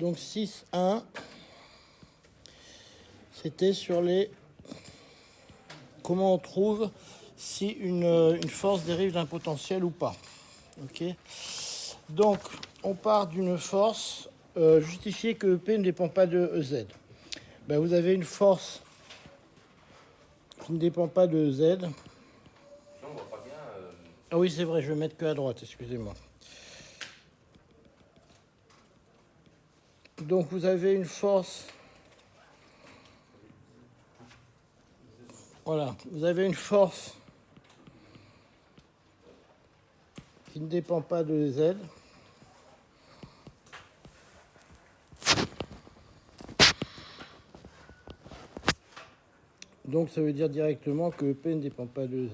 Donc 6,1, c'était sur les... Comment on trouve si une force dérive d'un potentiel ou pas. Ok. Donc, on part d'une force justifiée que EP ne dépend pas de EZ. Ben, vous avez une force qui ne dépend pas de EZ. Non, on voit pas bien. Ah oui, c'est vrai, je vais mettre que à droite, excusez-moi. Donc, vous avez une force... Voilà, vous avez une force qui ne dépend pas de Z. Donc ça veut dire directement que EP ne dépend pas de Z.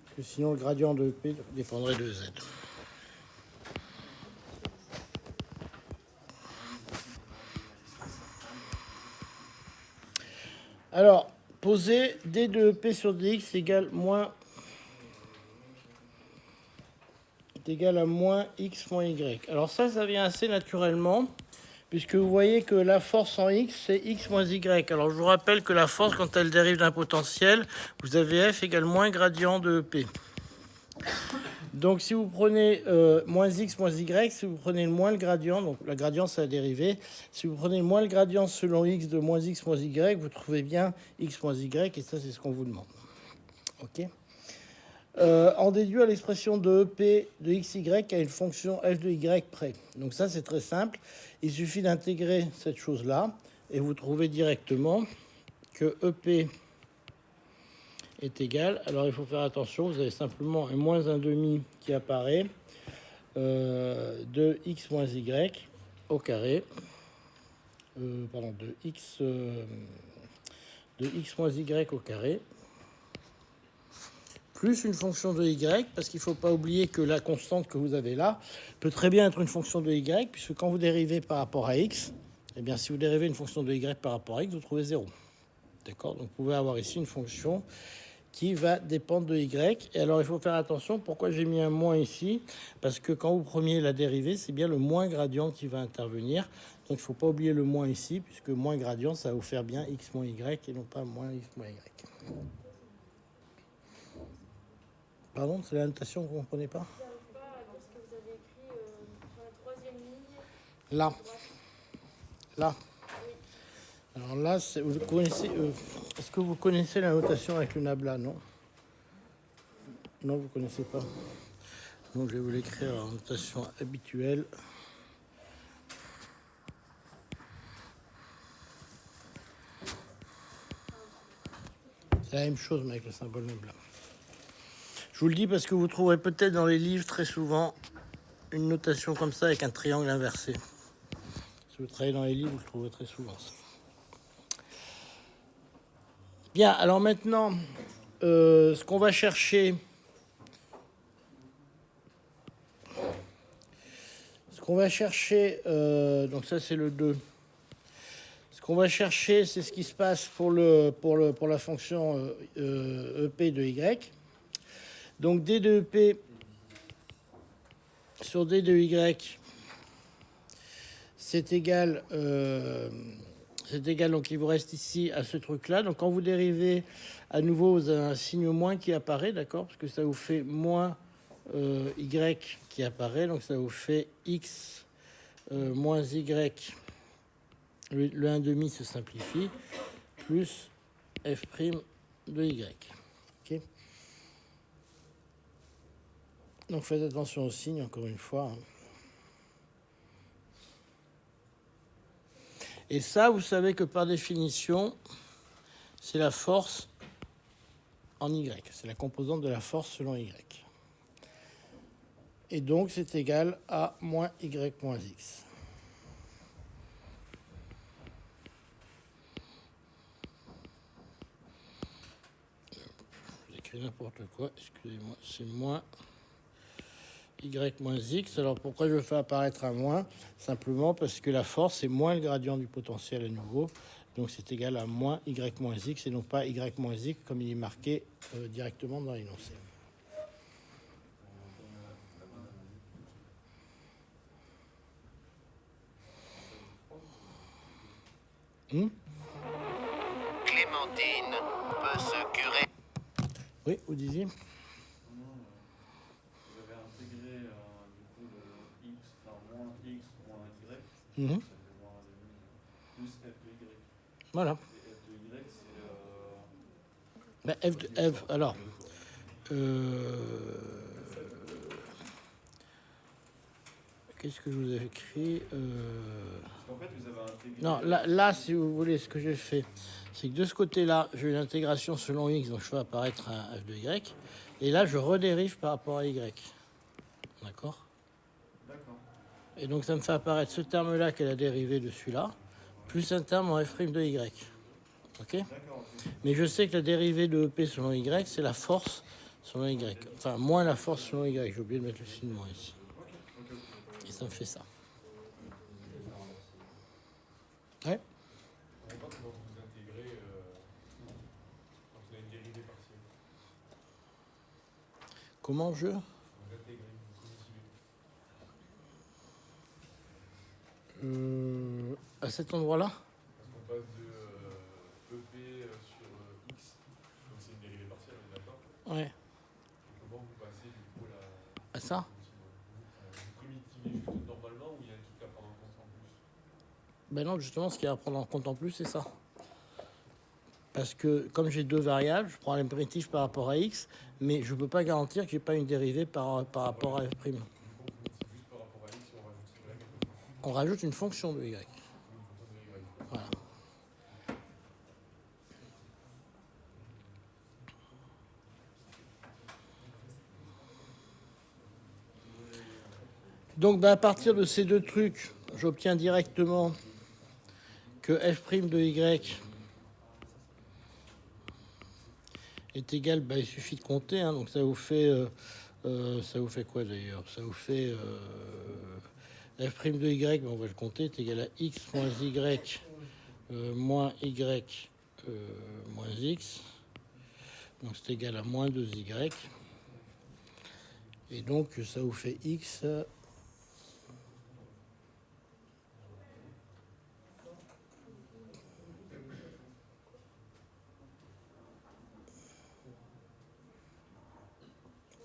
Parce que sinon le gradient de EP dépendrait de Z. Alors, poser D de EP sur DX égale à moins X moins Y. Alors ça vient assez naturellement, puisque vous voyez que la force en X, c'est X moins Y. Alors je vous rappelle que la force, quand elle dérive d'un potentiel, vous avez F égale moins gradient de EP. Donc si vous prenez moins X moins Y, si vous prenez moins le gradient, donc la gradient c'est la dérivée, si vous prenez moins le gradient selon X de moins X moins Y, vous trouvez bien X moins Y, et ça c'est ce qu'on vous demande. Ok. On déduit à l'expression de EP de XY à une fonction f de Y près. Donc ça c'est très simple, il suffit d'intégrer cette chose-là, et vous trouvez directement que EP est égal. Alors il faut faire attention, vous avez simplement un moins 1,5 qui apparaît de x moins y au carré, de x moins y au carré, plus une fonction de y, parce qu'il ne faut pas oublier que la constante que vous avez là peut très bien être une fonction de y, puisque quand vous dérivez par rapport à x, eh bien si vous dérivez une fonction de y par rapport à x, vous trouvez 0. D'accord. Donc vous pouvez avoir ici une fonction qui va dépendre de y. Et alors, il faut faire attention. Pourquoi j'ai mis un moins ici? Parce que quand vous preniez la dérivée, c'est bien le moins gradient qui va intervenir. Donc, il ne faut pas oublier le moins ici, puisque moins gradient, ça va vous faire bien x moins y et non pas moins x moins y. Pardon, c'est la notation que vous ne comprenez pas? Je n'arrive pas à lire ce que vous avez écrit sur la troisième ligne. Là. Là. Oui. Alors là, vous connaissez, est-ce que vous connaissez la notation avec le nabla? Non. Non, vous ne connaissez pas. Donc, je vais vous l'écrire en notation habituelle. C'est la même chose, mais avec le symbole nabla. Je vous le dis parce que vous trouverez peut-être dans les livres très souvent une notation comme ça avec un triangle inversé. Si vous travaillez dans les livres, vous le trouverez très souvent. Bien, alors maintenant, ce qu'on va chercher... donc ça c'est le 2. Ce qu'on va chercher, c'est ce qui se passe pour la fonction EP de Y. Donc D de EP sur D de Y, c'est égal, donc il vous reste ici à ce truc-là. Donc quand vous dérivez, à nouveau, vous avez un signe moins qui apparaît, d'accord? Parce que ça vous fait moins Y qui apparaît, donc ça vous fait X moins Y. Le 1,5 se simplifie, plus F' de Y. Okay. Donc faites attention au signe, encore une fois. Et ça, vous savez que par définition, c'est la force en Y. C'est la composante de la force selon Y. Et donc, c'est égal à moins Y moins X. J'écris n'importe quoi, excusez-moi, c'est moins Y moins X. Alors pourquoi je fais apparaître un moins? Simplement parce que la force est moins le gradient du potentiel à nouveau. Donc c'est égal à moins Y moins X et non pas Y moins X comme il est marqué directement dans l'énoncé. Clémentine peut se curer. Oui, vous disiez? Vous avez intégré du coup le x, enfin moins x moins y, Mhm. ça fait moins 1,5 plus f de y. Voilà. Et f de y, c'est Ben, F, alors, qu'est-ce que je vous ai écrit parce qu'en fait, vous avez intégré. Non, là, si vous voulez, ce que j'ai fait, c'est que de ce côté-là, j'ai une intégration selon x, donc je fais apparaître un f de y, et là, je redérive par rapport à y. D'accord? D'accord. Et donc, ça me fait apparaître ce terme-là qui est la dérivée de celui-là, plus un terme en f' de y. Ok? D'accord, ok. Mais je sais que la dérivée de EP selon y, c'est la force selon y. Enfin, moins la force selon y. J'ai oublié de mettre le signe moins ici. Et ça me fait ça. Ouais. On ne voit pas comment vous intégrez quand vous avez une dérivée partielle. Comment je Vous intégrez, vous commissionnez. à cet endroit-là? Parce qu'on passe de EP sur x, donc c'est une dérivée partielle, on est d'accord? Ouais. Et comment vous passez du coup À ça? vous primitivez juste normalement ou il y a un truc à prendre en compte en plus? Ben non, justement, ce qu'il y a à prendre en compte en plus, c'est ça. Parce que comme j'ai deux variables, je prends un primitif par rapport à x, mais je ne peux pas garantir que j'ai pas une dérivée par rapport à f'. Du coup, on primitive juste par rapport à x et on rajoute y à côté. On rajoute une fonction de y. Une fonction de y. Voilà. Donc ben, à partir de ces deux trucs, j'obtiens directement que f' de y est égal, ben, il suffit de compter, hein, donc ça vous fait quoi d'ailleurs? Ça vous fait f' de y, ben, on va le compter, est égal à x moins y moins x, donc c'est égal à moins 2y, et donc ça vous fait x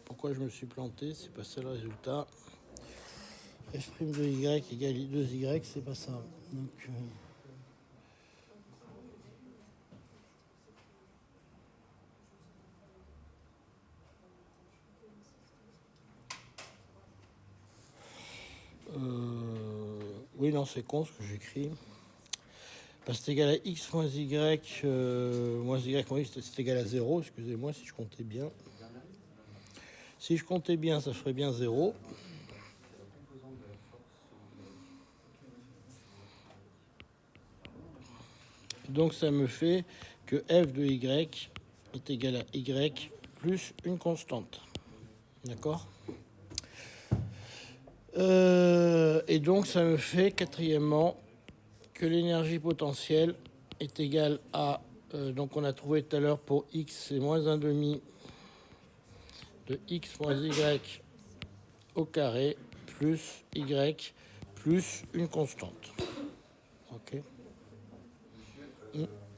pourquoi je me suis planté, c'est pas ça le résultat. F' de y égale 2y, c'est pas ça. Donc, oui, non, c'est con ce que j'écris. Parce que c'est égal à x moins y moins x, c'est égal à 0. Excusez-moi si je comptais bien. Si je comptais bien, ça ferait bien 0. Donc ça me fait que f de y est égal à y plus une constante. D'accord? Et donc ça me fait, quatrièmement, que l'énergie potentielle est égale à... donc on a trouvé tout à l'heure pour x, c'est moins 1/2 de x moins y au carré plus y plus une constante. Ok. Monsieur,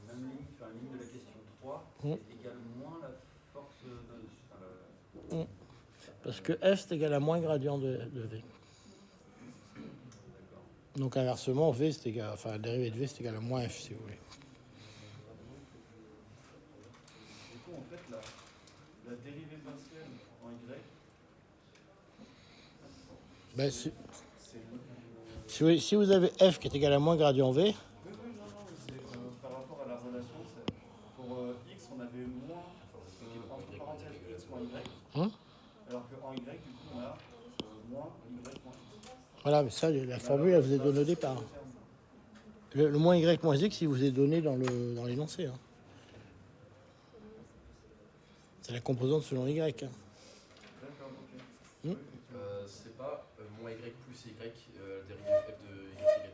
même ligne, enfin, ligne de la question 3, c'est égal moins la force de. Parce que f c'est égal à moins gradient de v. Donc inversement, v c'est égal, enfin la dérivée de v c'est égal à moins f si vous voulez. Du coup, en fait, la dérivée partielle en y, Ben, c'est. si vous avez f qui est égal à moins gradient v, Oui, non, c'est par rapport à la relation. Pour x, on avait moins, entre parenthèses, x moins y. Hein, Alors qu'en y, du coup, on a moins y moins x. voilà, mais ça, la formule, elle vous est donnée au départ. Le moins y moins x, il vous est donné dans l'énoncé. Hein. C'est la composante selon y. Hein. D'accord, ok. C'est pas moins y plus y, dérivée f de y égale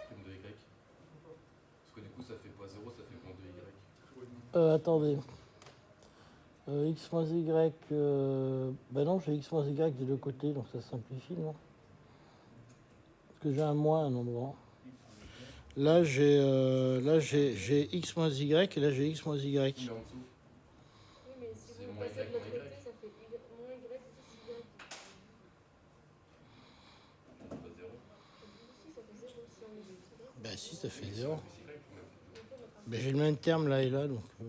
prime de y. Parce que du coup, ça fait pas 0, ça fait moins 2y. Attendez. X moins y. Ben non, j'ai x moins y des deux côtés, donc ça simplifie, non? Parce que j'ai un moins à un endroit. Là, j'ai x moins y et là, j'ai x moins y. Mais en dessous, Oui, mais si C'est vous moins passez de Y, l'autre moins côté, Y. ça fait moins y plus y. on passe 0. Si, ça fait 0 si on est plus y. Ben si, ça fait 0. Plus Y, on a plus. Ben, j'ai le même terme là et là, donc... Oui,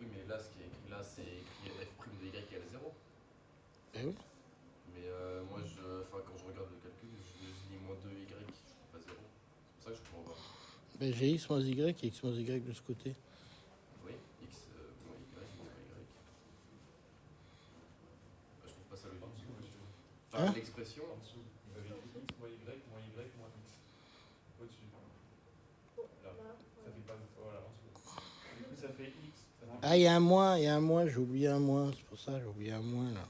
mais là, ce qui est écrit là, c'est écrit f' de y égale 0. Eh oui. Mais moi, quand je regarde le calcul, je lis moins 2y, pas 0. C'est pour ça que je comprends pas. Ben, j'ai x moins y et x moins y de ce côté. Oui, x moins y moins y. Je trouve pas ça logique. En dessous, monsieur. Enfin, Hein l'expression, En dessous. Vous avez écrit x moins y moins x. Au-dessus. Là. Ça fait pas. Voilà, en dessous. Du coup, ça fait X. Ça fait Ah, il y a un moins, j'ai oublié un moins, c'est pour ça, j'ai oublié un moins là.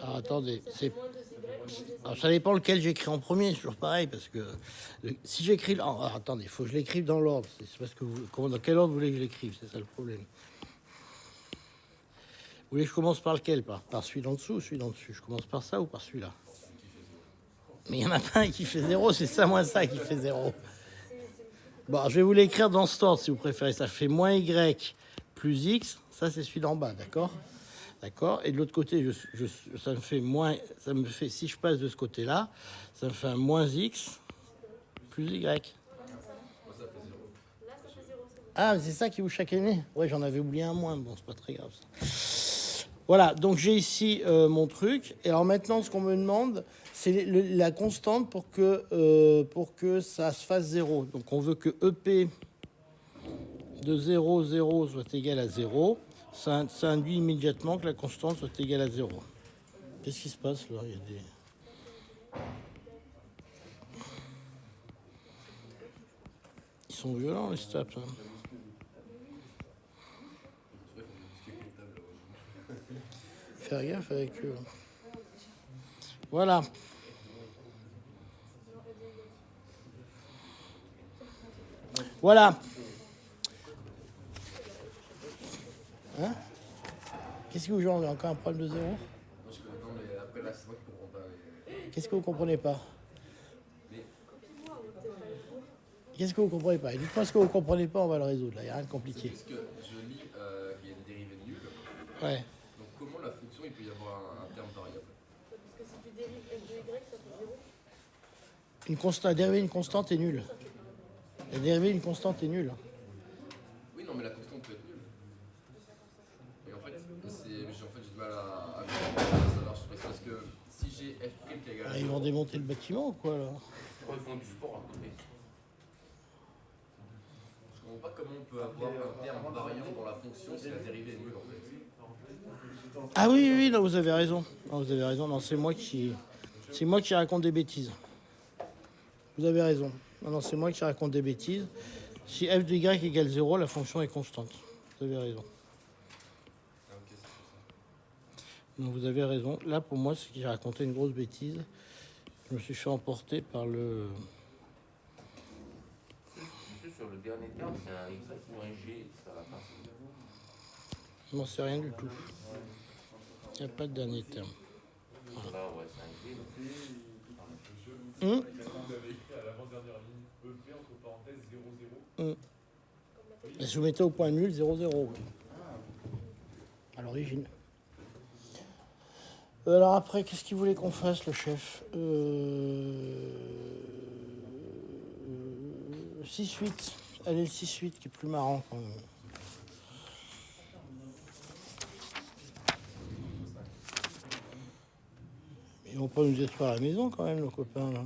Ah, attendez, Ça c'est... fait moins 2y, moins 2y. Alors, ça dépend lequel j'écris en premier, c'est toujours pareil, parce que si j'écris... attendez, il faut que je l'écrive dans l'ordre, c'est parce que dans quel ordre vous voulez que je l'écrive, c'est ça le problème. Vous voulez que je commence par lequel, par celui d'en dessous ou celui d'en dessus? Je commence par ça ou par celui-là? Mais il n'y en a pas un qui fait 0, c'est ça moins ça qui fait 0. Bon, je vais vous l'écrire dans ce ordre si vous préférez. Ça fait moins y plus x, ça c'est celui d'en bas, d'accord? D'accord. Et de l'autre côté, ça me fait moins. Ça me fait, si je passe de ce côté-là, ça me fait un moins x plus y. moi, ça fait 0. Là, ça fait 0, c'est bon. Ah, mais c'est ça qui vous chacanez? Ouais, j'en avais oublié un moins. Bon, c'est pas très grave ça. Voilà, donc j'ai ici mon truc. Et alors maintenant, ce qu'on me demande, c'est la constante pour que ça se fasse 0. Donc on veut que EP de 0, 0 soit égal à 0. Ça induit immédiatement que la constante soit égale à 0. Qu'est-ce qui se passe là? Il y a des... Ils sont violents les stats. Hein. Je sais pas, il faut discuter avec les tables. Faire gaffe avec eux. Voilà. Voilà. Hein? Qu'est-ce que vous jouez? On a encore un problème de 0? Non, mais après là, c'est moi qui comprends pas. Qu'est-ce que vous comprenez pas? Qu'est-ce que vous comprenez pas? Dites-moi ce que vous comprenez pas, on va le résoudre. Là, il n'y a rien de C'est compliqué. juste que je lis qu'il y a des dérivées nulles. Ouais. Donc comment la fonction, il peut y avoir un terme variable? Parce que si tu dérives f de y, ça fait 0. Une constante, dériver une constante est nulle. La dérivée d'une constante est nulle. Oui, non, mais la constante peut être nulle. Et en fait, j'ai du mal à comprendre ça marche. Parce que si j'ai f' qui est égal à Ah, ils vont 0, démonter le bâtiment ou quoi là? ils font du sport à côté. Je comprends pas comment on peut avoir un terme variant dans la fonction si la dérivée est nulle en fait. Ah oui, oui, non, vous avez raison. Non, vous avez raison. Non, c'est moi qui raconte des bêtises. Vous avez raison. Non, c'est moi qui raconte des bêtises. Si f de y égale 0, la fonction est constante. Vous avez raison. Ah, ok, c'est pour ça. Donc vous avez raison. Là, pour moi, c'est que j'ai raconté une grosse bêtise. Je me suis fait emporter par le... Monsieur, sur le dernier terme, c'est un x ou un g, ça va pas. Je n'en sais rien du tout. Il n'y a pas de dernier terme. Là, ouais, c'est un g. Monsieur, Hum. vous avez écrit à l'avant-dernière ligne EP entre parenthèses 0, 0. Et si vous mettez au point nul, 0, 0. À l'origine. Alors après, qu'est-ce qu'il voulait qu'on fasse, le chef 6-8. Allez, le 6-8 qui est plus marrant quand même. Ils vont pas nous détruire à la maison quand même, nos copains là.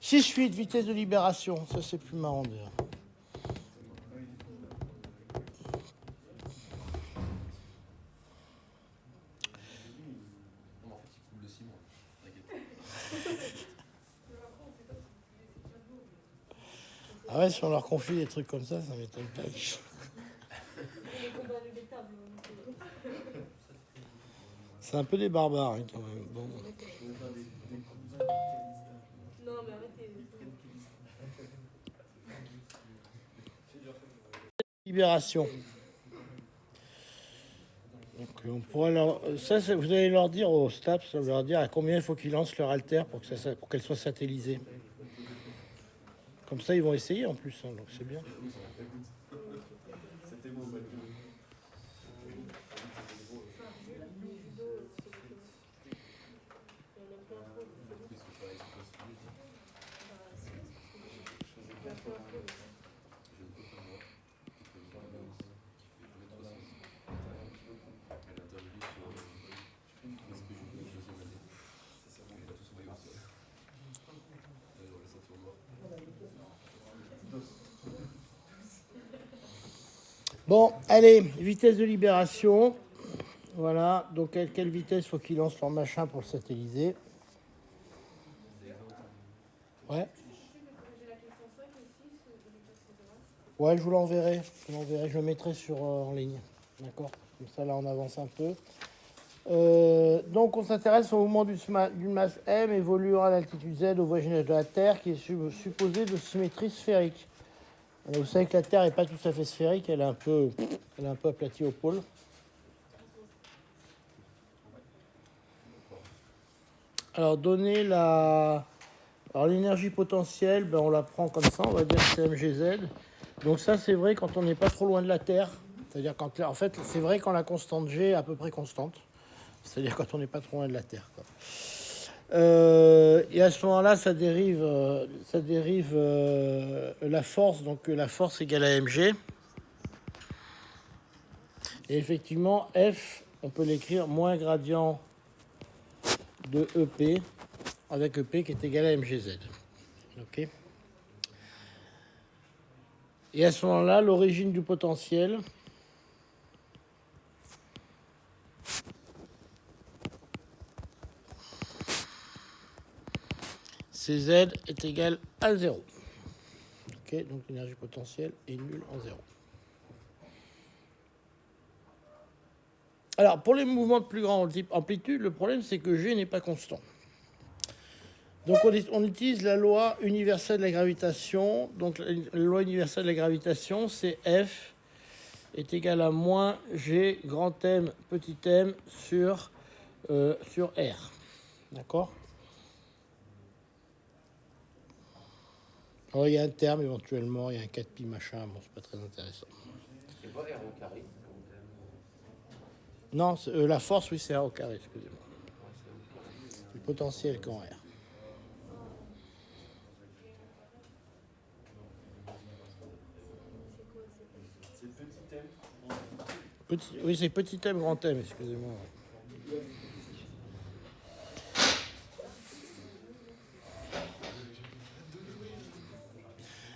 6-8, vitesse de libération. Ça, c'est plus marrant d'ailleurs. Non, mais en fait, il coule le ciment. T'inquiète. Ah ouais, si on leur confie des trucs comme ça m'étonne pas. Les combats de l'étable. C'est un peu des barbares hein, quand même. Bon. Non, mais arrêtez. Libération. Donc, on pourrait vous allez leur dire au STAPS, ça va leur dire à combien il faut qu'ils lancent leur alter pour qu'elle soit satellisée. Comme ça, ils vont essayer en plus, hein, donc c'est bien. C'était beau, Manu. Bon, allez, vitesse de libération. Voilà, donc à quelle vitesse faut qu'ils lancent leur machin pour le satelliser? Ouais. Ouais, je vous l'enverrai. Je le mettrai en ligne. D'accord. Comme ça, là, on avance un peu. Donc, on s'intéresse au mouvement d'une masse M évoluant à l'altitude Z au voisinage de la Terre, qui est supposée de symétrie sphérique. Alors, vous savez que la Terre n'est pas tout à fait sphérique, elle est un peu aplatie au pôle. Alors, l'énergie potentielle, ben, on la prend comme ça, on va dire que c'est mgz. Donc ça, c'est vrai quand on n'est pas trop loin de la Terre. C'est-à-dire en fait, c'est vrai quand la constante G est à peu près constante. C'est-à-dire quand on n'est pas trop loin de la Terre, quoi. Et à ce moment-là, ça dérive la force. Donc la force égale à mg. Et effectivement, F, on peut l'écrire moins gradient de EP, avec EP qui est égal à mgz. Ok. Et à ce moment-là, l'origine du potentiel, Cz est égal à 0. Ok, donc l'énergie potentielle est nulle en 0. Alors, pour les mouvements de plus grande amplitude, le problème, c'est que G n'est pas constant. Donc, on utilise la loi universelle de la gravitation. Donc, la loi universelle de la gravitation, c'est F est égal à moins G grand M petit m sur R. D'accord? Alors, il y a un terme éventuellement, il y a un 4pi machin, bon, c'est pas très intéressant. C'est pas R au carré. Non, la force, oui, c'est R au carré, excusez-moi. Le potentiel qu'en R. C'est petit M. Oui, c'est petit m, grand M, excusez-moi.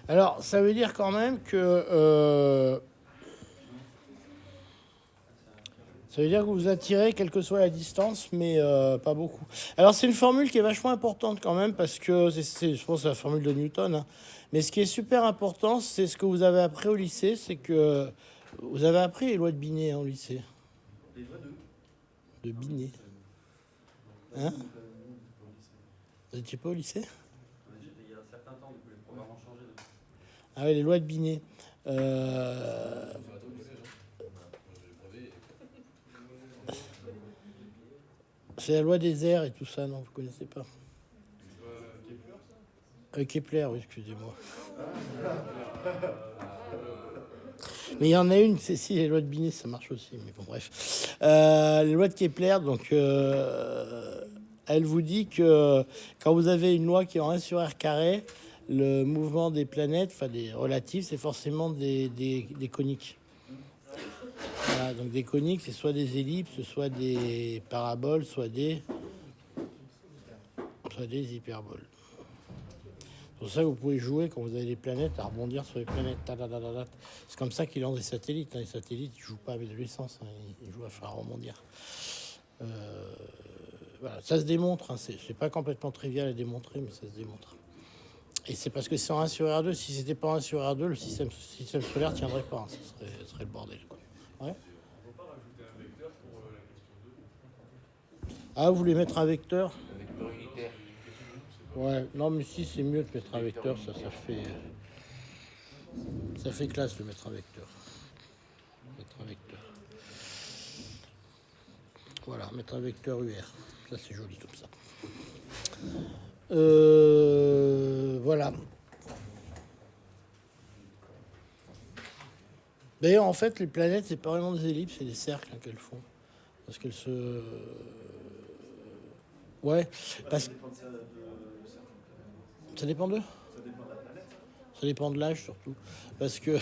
Alors, ça veut dire quand même que... ça veut dire que vous attirez quelle que soit la distance, mais pas beaucoup. Alors, c'est une formule qui est vachement importante quand même, parce que je pense que c'est la formule de Newton. Hein. Mais ce qui est super important, c'est ce que vous avez appris au lycée, c'est que vous avez appris les lois de Binet hein, au lycée. Les lois de Binet. Hein? Vous n'étiez pas au lycée? Il y a un certain temps, les programmes ont changé. Ah oui, les lois de Binet. C'est la loi des airs et tout ça, non? Vous ne connaissez pas? Kepler, oui, excusez-moi. Mais il y en a une, c'est si les lois de Binet, ça marche aussi, mais bon, bref. Les lois de Kepler, donc, elle vous dit que quand vous avez une loi qui est en 1 sur R carré, le mouvement des planètes, enfin des relatifs, c'est forcément des coniques. Voilà, donc des coniques, c'est soit des ellipses, soit des paraboles, soit des hyperboles. C'est pour ça que vous pouvez jouer quand vous avez des planètes à rebondir sur les planètes. C'est comme ça qu'ils lancent des satellites. Hein. Les satellites, ils jouent pas avec de l'essence, hein. Ils jouent à faire rebondir. Voilà, ça se démontre. Hein. C'est pas complètement trivial à démontrer, mais ça se démontre. Et c'est parce que c'est en 1 sur R2. Si c'était pas en 1 sur R2, le système solaire tiendrait pas. Hein. Ce serait le bordel. Quoi. Ouais. On peut pas rajouter un vecteur pour la question 2. Ah, vous voulez mettre un vecteur? Un vecteur unitaire. Ouais, non, mais si, c'est mieux de mettre un vecteur, ça fait classe de mettre un vecteur. Voilà, mettre un vecteur UR. Ça, c'est joli comme ça. Voilà. D'ailleurs, en fait, les planètes, c'est pas vraiment des ellipses, c'est des cercles hein, qu'elles font. Parce qu'elles se... Ouais, parce Ça que dépend de certaines planètes. ça dépend d'eux. Ça dépend de la planète. Ça dépend de l'âge surtout. Parce que,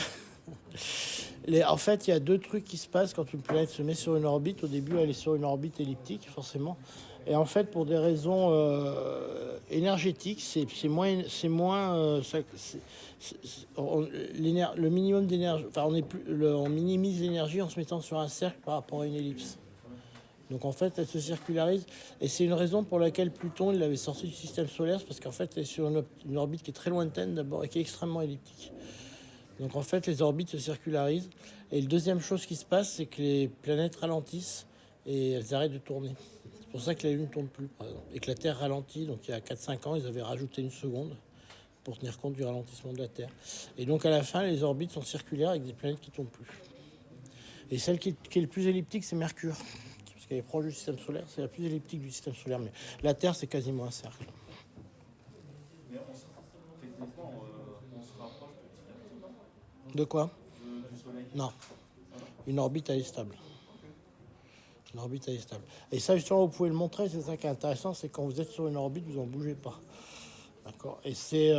en fait, il y a deux trucs qui se passent quand une planète se met sur une orbite. Au début, elle est sur une orbite elliptique, forcément. Et en fait, pour des raisons énergétiques, le minimum d'énergie. Enfin, on minimise l'énergie en se mettant sur un cercle par rapport à une ellipse. Donc en fait, elle se circularise. Et c'est une raison pour laquelle Pluton, il l'avait sorti du système solaire, c'est parce qu'en fait, elle est sur une orbite qui est très lointaine d'abord et qui est extrêmement elliptique. Donc en fait, les orbites se circularisent. Et la deuxième chose qui se passe, c'est que les planètes ralentissent et elles arrêtent de tourner. C'est pour ça que la Lune ne tourne plus, par exemple. Et que la Terre ralentit. Donc il y a 4-5 ans, ils avaient rajouté une seconde pour tenir compte du ralentissement de la Terre. Et donc à la fin, les orbites sont circulaires avec des planètes qui ne tournent plus. Et celle qui est le plus elliptique, c'est Mercure. Parce qu'elle est proche du système solaire, c'est la plus elliptique du système solaire. Mais la Terre, c'est quasiment un cercle. Mais techniquement, on se rapproche petit à petit, non De quoi? Du Soleil. Non. Une orbite, elle est stable. Une orbite, elle est stable. Et ça, justement, vous pouvez le montrer. C'est ça qui est intéressant, c'est quand vous êtes sur une orbite, vous n'en bougez pas. D'accord. Et c'est...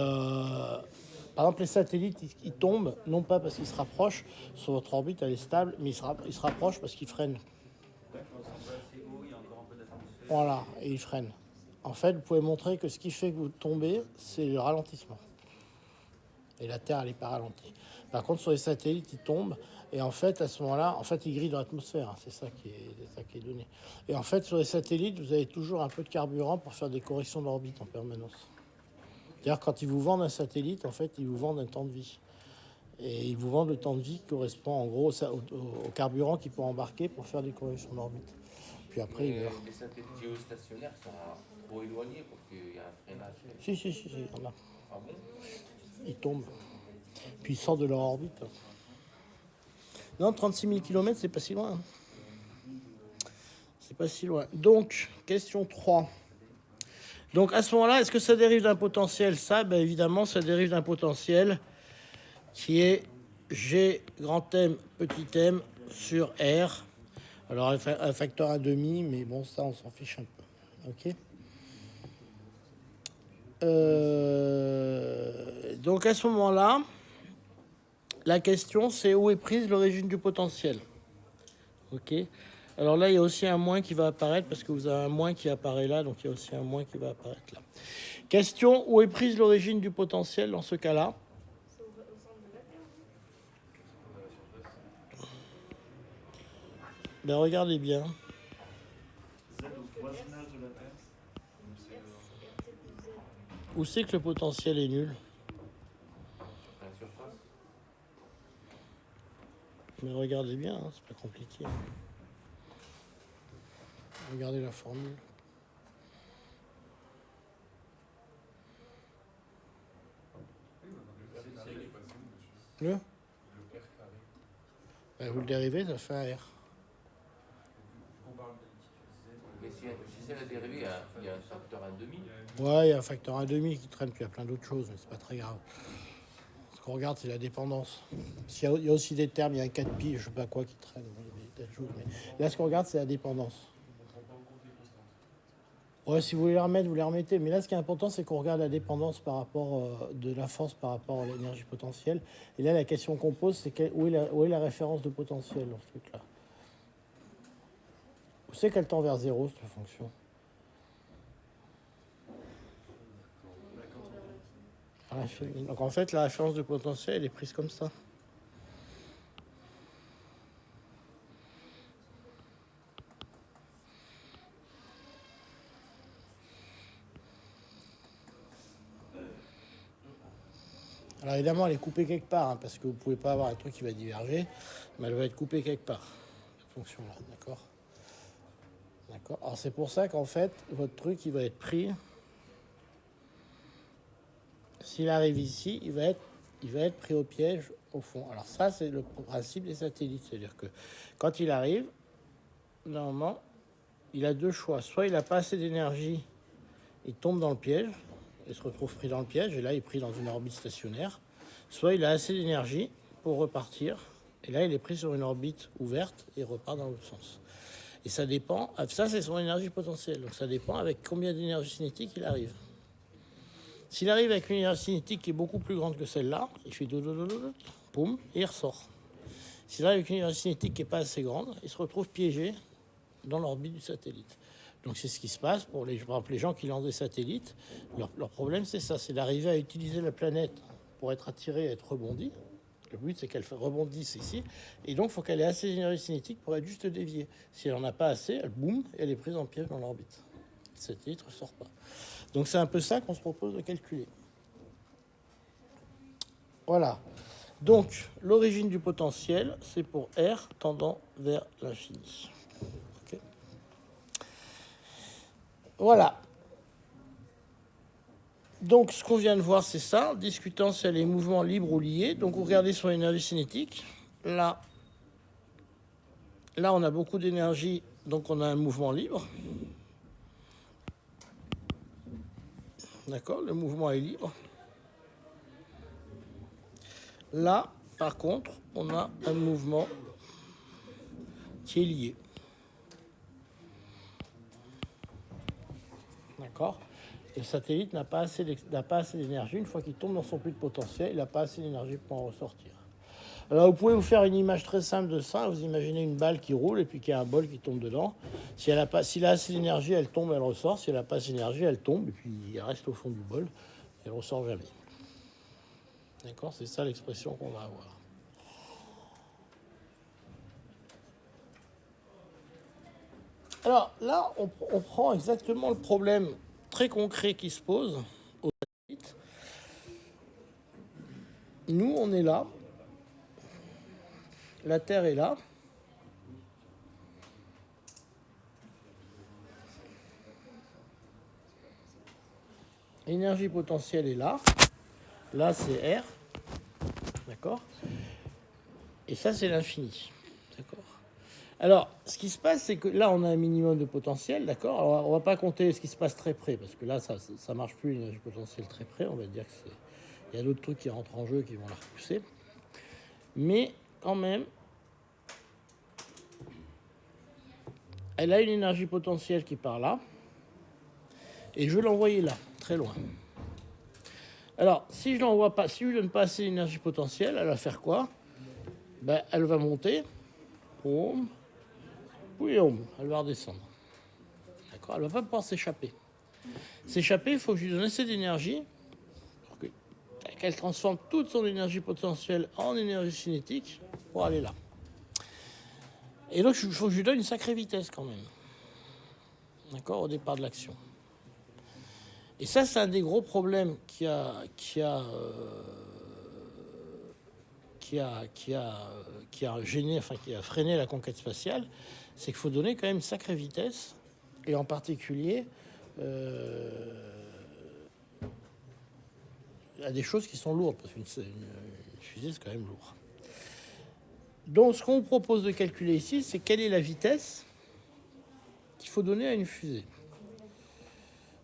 Par exemple, les satellites, ils tombent, non pas parce qu'ils se rapprochent, sur votre orbite, elle est stable, mais ils se rapprochent parce qu'ils freinent. Voilà, et ils freinent. En fait, vous pouvez montrer que ce qui fait que vous tombez, c'est le ralentissement. Et la Terre, elle n'est pas ralentie. Par contre, sur les satellites, ils tombent. Et en fait, à ce moment-là, ils grillent dans l'atmosphère. Hein, c'est ça qui est donné. Et en fait, sur les satellites, vous avez toujours un peu de carburant pour faire des corrections d'orbite en permanence. C'est-à-dire, quand ils vous vendent un satellite, en fait, ils vous vendent un temps de vie. Et ils vous vendent le temps de vie qui correspond, en gros, au carburant qu'ils peuvent embarquer pour faire des corrections d'orbite. Puis après, ils meurent. Les satellites géostationnaires sont trop éloignés pour qu'il y ait un freinage. Si, il y en a. Ah bon? Ils tombent. Puis ils sortent de leur orbite. Non, 36 000 km, c'est pas si loin. C'est pas si loin. Donc, question 3. Donc, à ce moment-là, est-ce que ça dérive d'un potentiel? Ça, ben, évidemment, ça dérive d'un potentiel qui est G grand M petit m sur R. Alors, un facteur 1,5, mais bon, ça, on s'en fiche un peu. OK. Donc, à ce moment-là, la question, c'est où est prise l'origine du potentiel. OK. Alors là, il y a aussi un moins qui va apparaître, parce que vous avez un moins qui apparaît là, donc il y a aussi un moins qui va apparaître là. Question, où est prise l'origine du potentiel dans ce cas-là? C'est au centre de la Terre. Ben, regardez bien. Z au voisinage de la Terre. Où c'est que le potentiel est nul? La surface. Mais regardez bien, hein, c'est pas compliqué. Regardez la formule. Le ben, vous le dérivez, ça fait un R. Mais si c'est la dérivée, il y a un facteur 1,5. Ouais, il y a un facteur 1,5 qui traîne, puis il y a plein d'autres choses, mais c'est pas très grave. Ce qu'on regarde, c'est la dépendance. Il y a aussi des termes, il y a un 4pi, je sais pas quoi qui traîne, il y a des choses, mais là, ce qu'on regarde, c'est la dépendance. Ouais, si vous voulez les remettre, vous les remettez. Mais là, ce qui est important, c'est qu'on regarde la dépendance par rapport de la force par rapport à l'énergie potentielle. Et là, la question qu'on pose, c'est où est la référence de potentiel dans ce truc-là? Où c'est qu'elle tend vers 0, cette fonction? Donc en fait, la référence de potentiel, elle est prise comme ça. Alors évidemment, elle est coupée quelque part, hein, parce que vous ne pouvez pas avoir un truc qui va diverger, mais elle va être coupée quelque part, cette fonction-là, d'accord? D'accord. Alors c'est pour ça qu'en fait, votre truc, il va être pris. S'il arrive ici, il va être pris au piège au fond. Alors ça, c'est le principe des satellites. C'est-à-dire que quand il arrive, normalement, il a deux choix. Soit il n'a pas assez d'énergie, il tombe dans le piège, il se retrouve pris dans le piège, et là il est pris dans une orbite stationnaire. Soit il a assez d'énergie pour repartir, et là il est pris sur une orbite ouverte et repart dans l'autre sens. Et ça dépend, ça c'est son énergie potentielle, donc ça dépend avec combien d'énergie cinétique il arrive. S'il arrive avec une énergie cinétique qui est beaucoup plus grande que celle-là, il fait poum, et il ressort. S'il arrive avec une énergie cinétique qui n'est pas assez grande, il se retrouve piégé dans l'orbite du satellite. Donc c'est ce qui se passe pour les, par exemple, les gens qui lancent des satellites. Leur problème c'est ça, c'est d'arriver à utiliser la planète pour être attirée et être rebondie. Le but c'est qu'elle rebondisse ici. Et donc il faut qu'elle ait assez d'énergie cinétique pour être juste déviée. Si elle n'en a pas assez, elle boum, et elle est prise en piège dans l'orbite. Le satellite ne ressort pas. Donc c'est un peu ça qu'on se propose de calculer. Voilà. Donc l'origine du potentiel, c'est pour R tendant vers l'infini. Okay. Voilà. Donc, ce qu'on vient de voir, c'est ça, discutant si elle est mouvement libre ou lié. Donc, vous regardez son énergie cinétique. Là, on a beaucoup d'énergie, donc on a un mouvement libre. D'accord, le mouvement est libre. Là, par contre, on a un mouvement qui est lié. D'accord ? Le satellite n'a pas assez d'énergie. Une fois qu'il tombe dans son puits de potentiel, il n'a pas assez d'énergie pour en ressortir. Alors, vous pouvez vous faire une image très simple de ça. Vous imaginez une balle qui roule et puis qu'il y a un bol qui tombe dedans. S'il a assez d'énergie, elle tombe, elle ressort. Si elle n'a pas assez d'énergie, elle tombe et puis elle reste au fond du bol. Et elle ne ressort jamais. D'accord ? C'est ça l'expression qu'on va avoir. Alors là, on prend exactement le problème très concret qui se pose au satellite. Nous, on est là. La Terre est là. L'énergie potentielle est là. Là, c'est R. D'accord ? Et ça, c'est l'infini. D'accord ? Alors, ce qui se passe, c'est que là, on a un minimum de potentiel, d'accord ? Alors, on va pas compter ce qui se passe très près, parce que là, ça marche plus, l'énergie potentielle très près. On va dire que il y a d'autres trucs qui rentrent en jeu qui vont la repousser. Mais, quand même, elle a une énergie potentielle qui part là, et je vais l'envoyer là, très loin. Alors, si je l'envoie pas, si je lui donne pas assez d'énergie potentielle, elle va faire quoi ? Ben, elle va monter, boum, puis elle va redescendre. D'accord ? Elle ne va pas pouvoir s'échapper. S'échapper, il faut que je lui donne assez d'énergie pour qu'elle transforme toute son énergie potentielle en énergie cinétique pour aller là. Et donc, il faut que je lui donne une sacrée vitesse quand même. D'accord ? Au départ de l'action. Et ça, c'est un des gros problèmes qui a gêné, enfin qui a freiné la conquête spatiale, c'est qu'il faut donner quand même une sacrée vitesse, et en particulier à des choses qui sont lourdes, parce qu'une fusée, c'est quand même lourd. Donc, ce qu'on vous propose de calculer ici, c'est quelle est la vitesse qu'il faut donner à une fusée.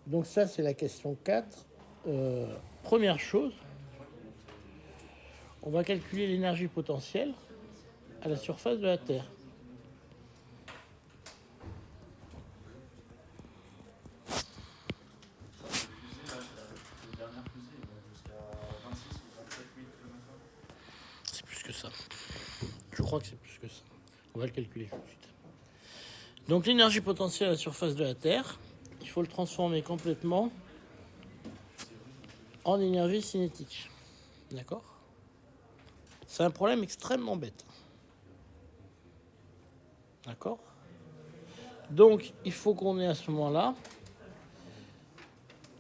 Donc ça, c'est la question 4. Première chose, on va calculer l'énergie potentielle à la surface de la Terre. C'est plus que ça. Je crois que c'est plus que ça. On va le calculer tout de suite. Donc l'énergie potentielle à la surface de la Terre, il faut le transformer complètement en énergie cinétique. D'accord ? C'est un problème extrêmement bête. D'accord ? Donc, il faut qu'on ait à ce moment-là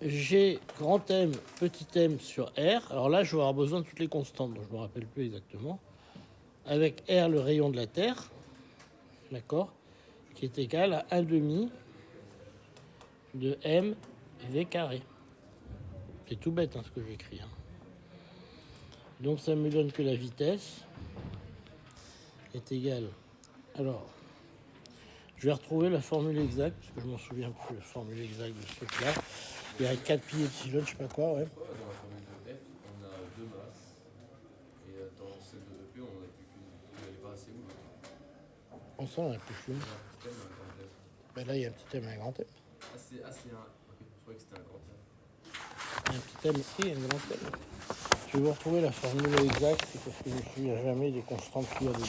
G grand M, petit m sur R. Alors là, je vais avoir besoin de toutes les constantes, donc je ne me rappelle plus exactement. Avec R, le rayon de la Terre, d'accord, qui est égal à 1/2 de M V carré. C'est tout bête, hein, ce que j'écris. Hein. Donc ça me donne que la vitesse est égale. Alors, Je vais retrouver la formule exacte, parce que je m'en souviens plus, la formule exacte de ce truc-là. Il y a 4 pi epsilon, je sais pas quoi, ouais. Dans la formule de F, on a deux masses. Et dans celle de EP, on n'a plus qu'une. Elle n'est pas assez où là. On sent, on a plus qu'une. Il y a un petit M, un grand M. Ben là, il y a un petit M et un grand M. Ah, c'est un. Ok, je croyais que c'était un grand M. Il y a un petit M et un grand M. Je vais vous retrouver la formule exacte, parce que je ne me souviens jamais des constantes qu'il y a dedans.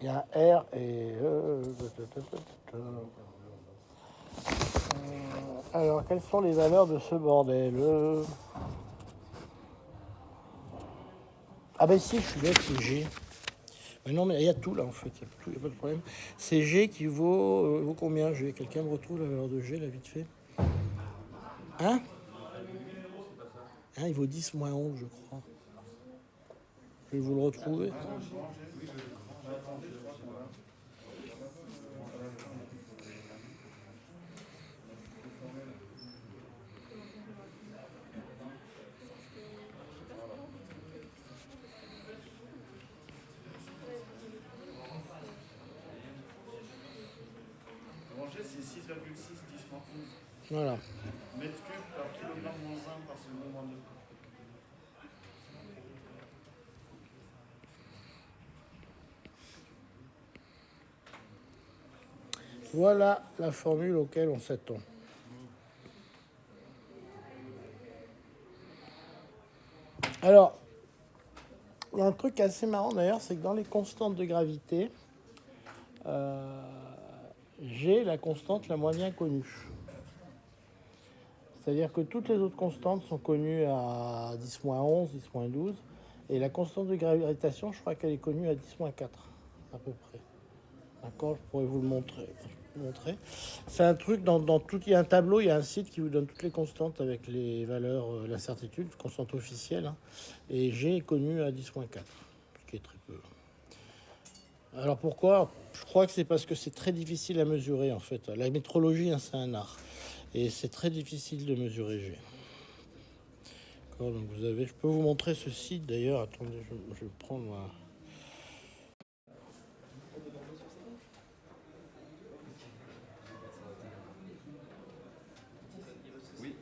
Il y a R et alors, quelles sont les valeurs de ce bordel? Ah ben si, je suis bête, c'est G. Mais non, mais il y a tout là en fait, il n'y a pas de problème. C'est G qui vaut combien G? Quelqu'un me retrouve la valeur de G là vite fait? Hein? Il vaut 10 moins 11 je crois. Je vais vous le retrouver. Rangé, c'est 6,6 10 moins 11 Voilà. mètres cubes par kilogramme moins 1 par seconde moins 2. Voilà la formule auquel on s'attend. Alors, il y a un truc assez marrant d'ailleurs, c'est que dans les constantes de gravité, G est la constante la moins bien connue. C'est-à-dire que toutes les autres constantes sont connues à 10-11, 10-12, et la constante de gravitation, je crois qu'elle est connue à 10-4, à peu près. D'accord, je pourrais vous le montrer. C'est un truc, dans tout, il y a un tableau, il y a un site qui vous donne toutes les constantes avec les valeurs, l'incertitude, constante officielle, hein, et G est connu à 10-4, ce qui est très peu. Alors pourquoi? Je crois que c'est parce que c'est très difficile à mesurer en fait. La métrologie, hein, c'est un art. Et c'est très difficile de mesurer G. D'accord, donc vous avez, je peux vous montrer ce site d'ailleurs. Attendez, je vais prendre moi. Oui.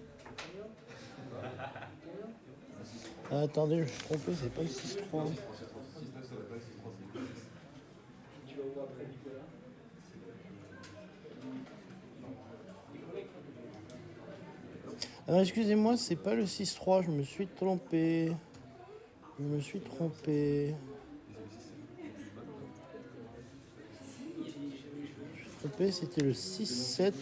Ah, attendez, je me suis trompé, c'est pas le 6-3. Alors excusez-moi, c'est pas le 6-3, je me suis trompé. C'était le 6-7.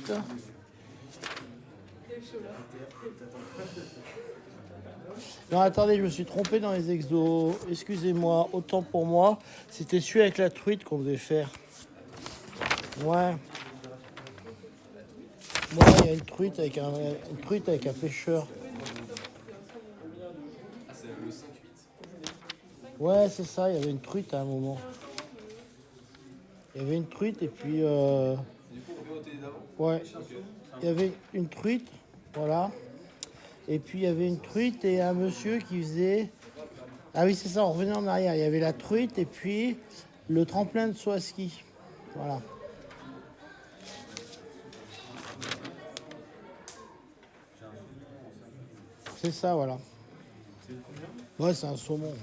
Non, attendez, je me suis trompé dans les exos. Excusez-moi, autant pour moi. C'était celui avec la truite qu'on devait faire. Ouais. Ouais, il y a une truite avec un pêcheur. Ah, c'est le 5-8. Ouais, c'est ça, il y avait une truite à un moment. Il y avait une truite et puis... Du coup, on revient au télé d'avant. Ouais, il y avait une truite, voilà. Et puis il y avait une truite et un monsieur qui faisait... Ah oui, c'est ça, on revenait en arrière. Il y avait la truite et puis le tremplin de saut à ski. Voilà. C'est ça, voilà. Ouais, c'est un saumon.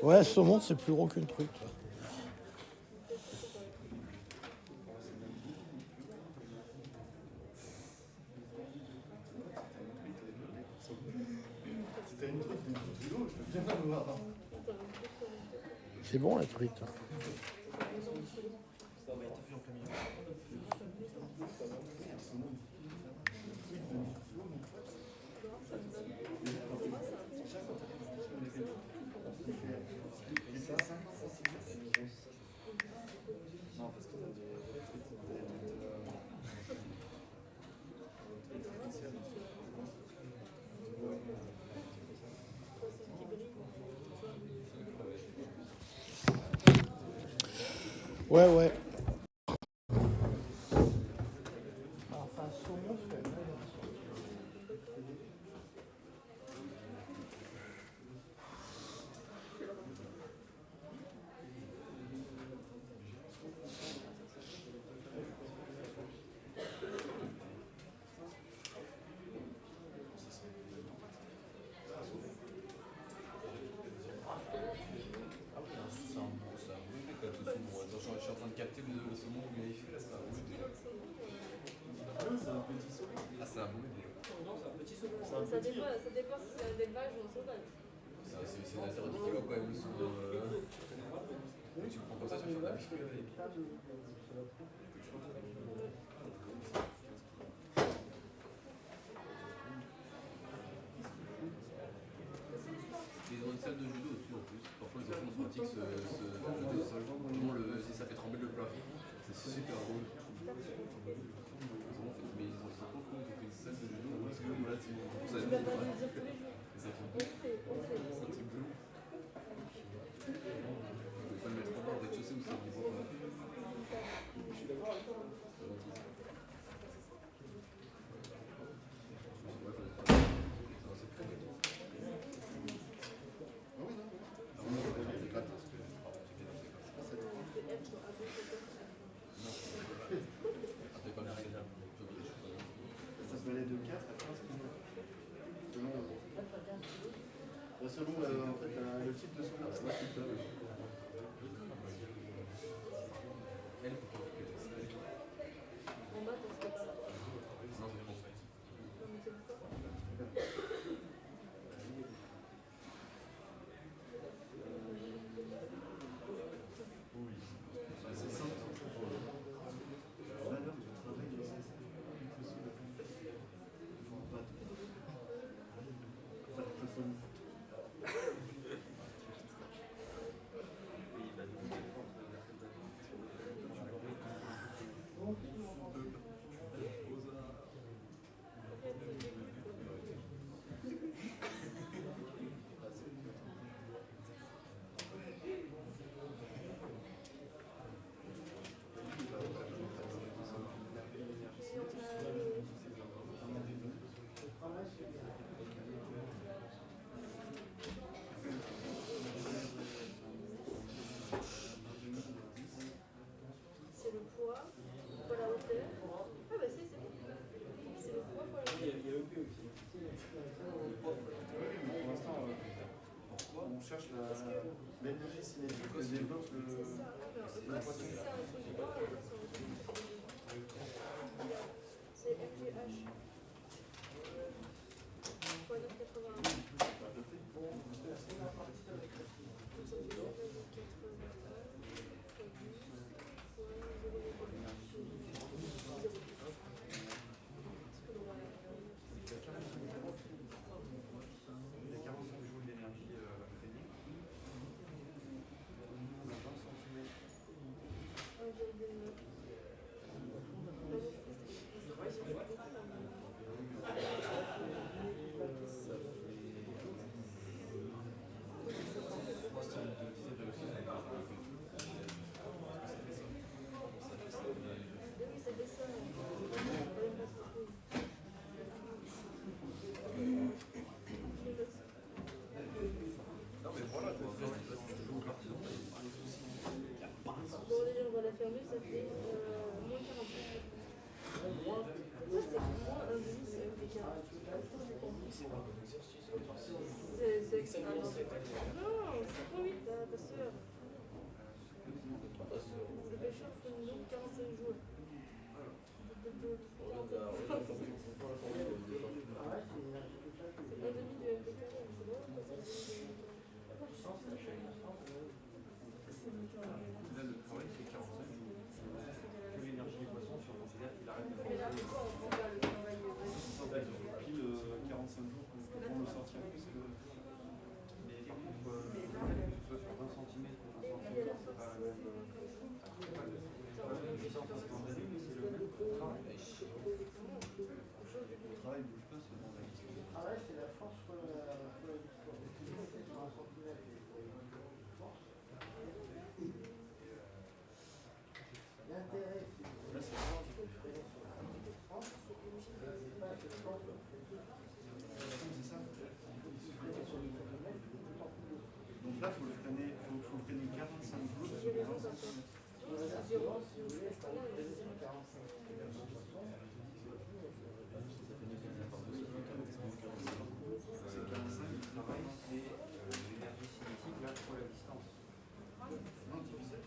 Ouais, saumon, c'est plus gros qu'une truite. C'est bon la truite. Ouais. C'est un petit saut. Ah, c'est un bon bébé. Non, c'est un petit saut. C'est Ça un petit. dépend si c'est un élevage ou un sauvage. C'est une affaire de kilo quand même, le son de. Tu le prends comme ça, tu peux faire de la biscuit avec. Ils ont une salle de judo au-dessus en plus. Parfois les enfants pratiquent ce judo au sol. Vraiment, ça fait trembler le plafond. C'est super drôle. Mais ils sont trop cool, ils ont fait une salle de judo. Parce que voilà, ça Tu vas pas le dire tous les jours. c'est un truc On sait, on sait. c'est un truc de ouf. Il faut le mettre en bas au rez-de-chaussée où c'est au niveau. Je suis d'accord avec toi. Ça se valait de 4 à 15 kilos. Selon en fait, le type de son. En bas, t'as ce que C'est simple. Valeur du travail de ces c'est le poids fois la hauteur. Ah bah c'est bon. C'est le poids fois la hauteur. Il y a EP aussi. Pour l'instant, on cherche l'énergie cinétique que développe le. C'est ça. Alors, si c'est un truc droit, c'est FGH. Fois 9,81. Il y a 45 joules d'énergie atteignée. On a 20 cm. Bon, déjà, on va la fermer, ça fait moins 45. Moins. Ça, c'est moins 1,5, c'est égal. C'est extrêmement. Non, c'est pas 8, ta soeur. Le pêcheur fait donc 45 jours. C'est un demi du MPK, c'est bon. Là, le travail, c'est 45 jours. Que l'énergie des poissons, si on considère qu'il arrête de Mais là, pourquoi on prend pas le travail pile 45 jours pour le sortir. Parce que... Mais par contre, le fait que ce soit sur 20 cm ou 20 cm, c'est pas la même. La puissance est standardisée, mais c'est le même travail. Le travail ne bouge pas selon la distance. Ah ouais, c'est la force fois la distance. C'est 20 cm. L'intérêt, Là, c'est la force du frein. C'est ça. Donc là, il faut le freiner 45 jours sur 20 cm. C'est 45, le travail, c'est l'énergie cinétique là pour la distance. Non, divisé.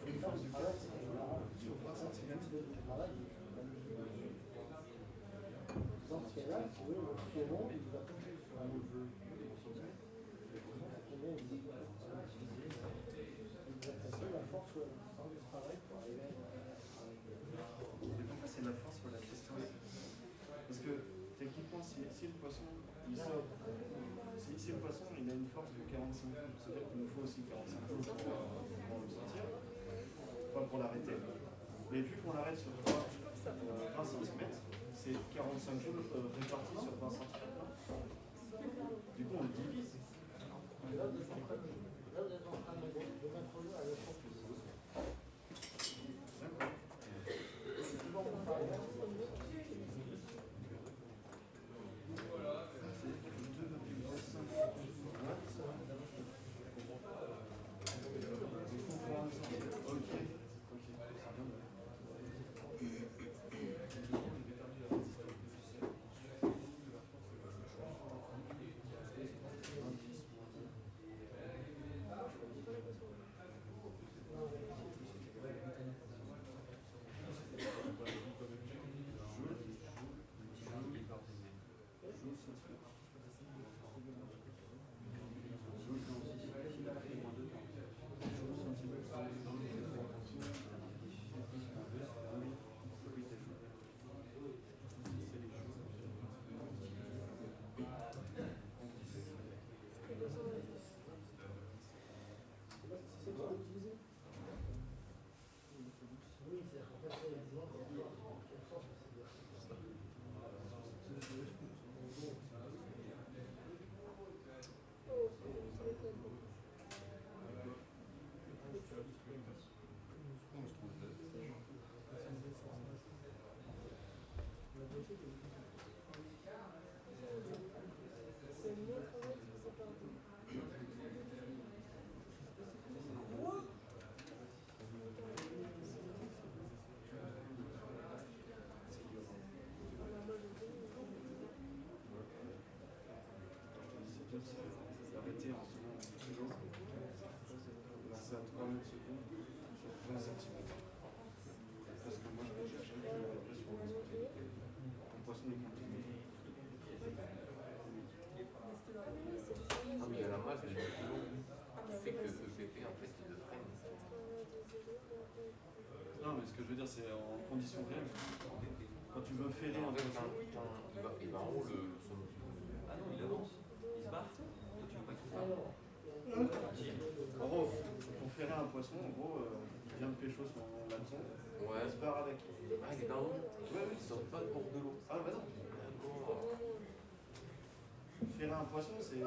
une force de 4 sur 20 cm. Dans ce cas-là, si vous voulez, votre piémont, il va tomber sur un jeu. La force du travail pour arriver à... Et pourquoi c'est la force sur la distance? Parce que techniquement, si le poisson il sort, si le poisson il a une force de 45 jours, c'est-à-dire qu'il nous faut aussi 45 jours pour le sortir, enfin pour l'arrêter. Mais vu qu'on l'arrête sur 20 cm, c'est 45 jours répartis sur 20 cm. Du coup, on le divise. Là, vous êtes en train de mettre au jeu à la force. Arrêter en second kilo, lancer à 3 mètres secondes sur 20 cm. Parce que moi je vais chercher la pression mon poisson est continu. Ah, mais il y a la masse de kilo qui fait que le PP en fait il le freine. Non, mais ce que je veux dire, c'est en conditions réelles. Quand tu veux ferrer un poisson. Il va en haut le. Ah non, il avance. Il se barre. Toi, tu veux pas qu'il se barre. En gros, pour ferrer un poisson, en gros, il vient de pécho son hameçon, Ouais. il se barre avec. Ah, il est dans l'eau. Ouais, oui, il sort pas de bord de l'eau. Ah, bah non. D'accord. Ferrer un poisson, c'est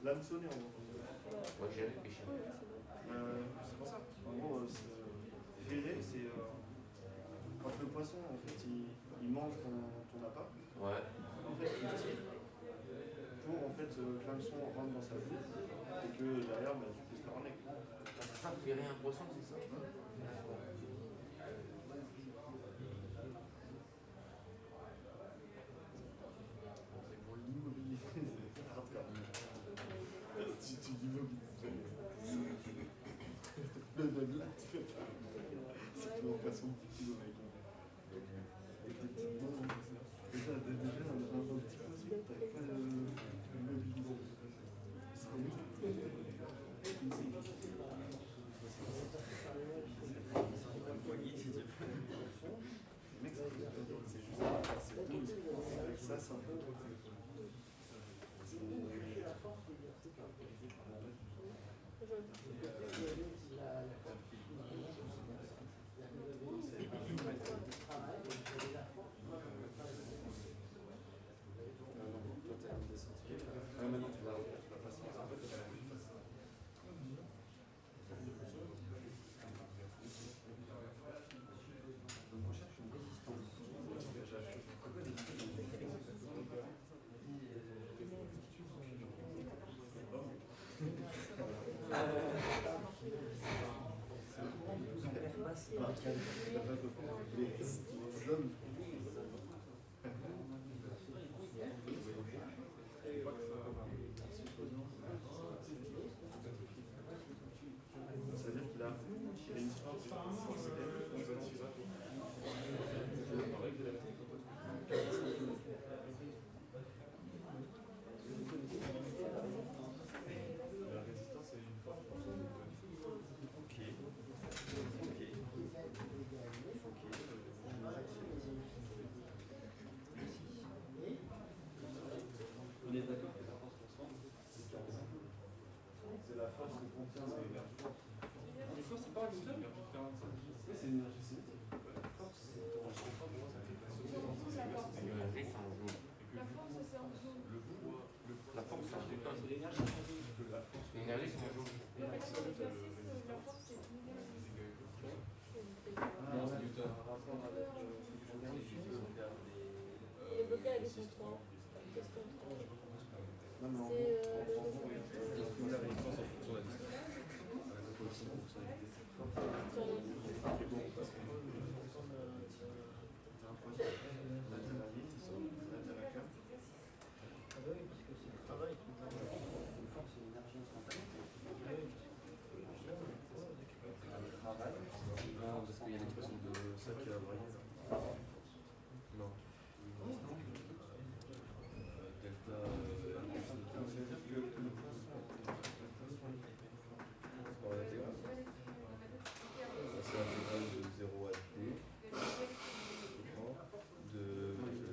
l'hameçonner en gros. Moi, j'ai jamais pêché. C'est pour ça. En gros, ferrer, c'est quand le poisson, en fait, il mange ton appât. Ouais. En fait, tu tires pour en fait, que l'hameçon rentre dans sa bouche et que derrière, bah, tu puisses le ramener. C'est ça, ferrer un poisson, c'est ça? C'est pour l'immobilier. Si tu l'immobilises, le là, tu fais pas. C'est ton poisson de 10 kg, mec. Avec des petites dents, déjà, un petit poisson, t'avais pas l'immobiliser. C'est comme mec, c'est juste c'est 12. Avec ça, c'est un peu trop. Maintenant, tu vas passer en fait. Donc, on cherche une résistance. C'est-à-dire qu'il a une On est d'accord que la force constante, c'est 45. C'est la force que contient l'énergie. Les forces, c'est pas un club, 45. Oui, c'est l'énergie cinétique. La force, c'est en La force, c'est en joule. le poids. La force, c'est un C'est newton. l'énergie. L'énergie, c'est un joule. Non, mais sur l'exercice, la force, c'est Newton. Newton. Par rapport avec ce que je regarde, ils ont fait Et le gars, il est content. Question de temps. Non, mais en C'est gros, le La résistance en fonction de la distance. Non, parce qu'il y a l'expression de ça qui a varié. Non. Delta. C'est-à-dire que le Par l'intégrale. Ça, c'est l'intégrale de 0 à d. Je crois. De mv.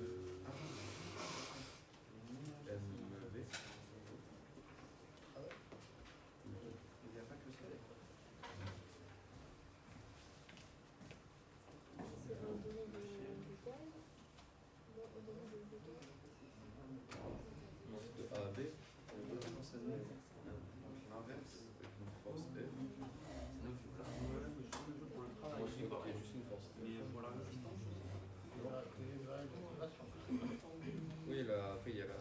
il n'y a pas que ça. C'est un demi de taille. Bon, un demi de bouton. De A à B. L'inverse. Avec une force F. Sinon, tu vois là. Moi, je crois qu'il y a juste une force F. Mais pour la résistance, Oui, là, après, il y a la.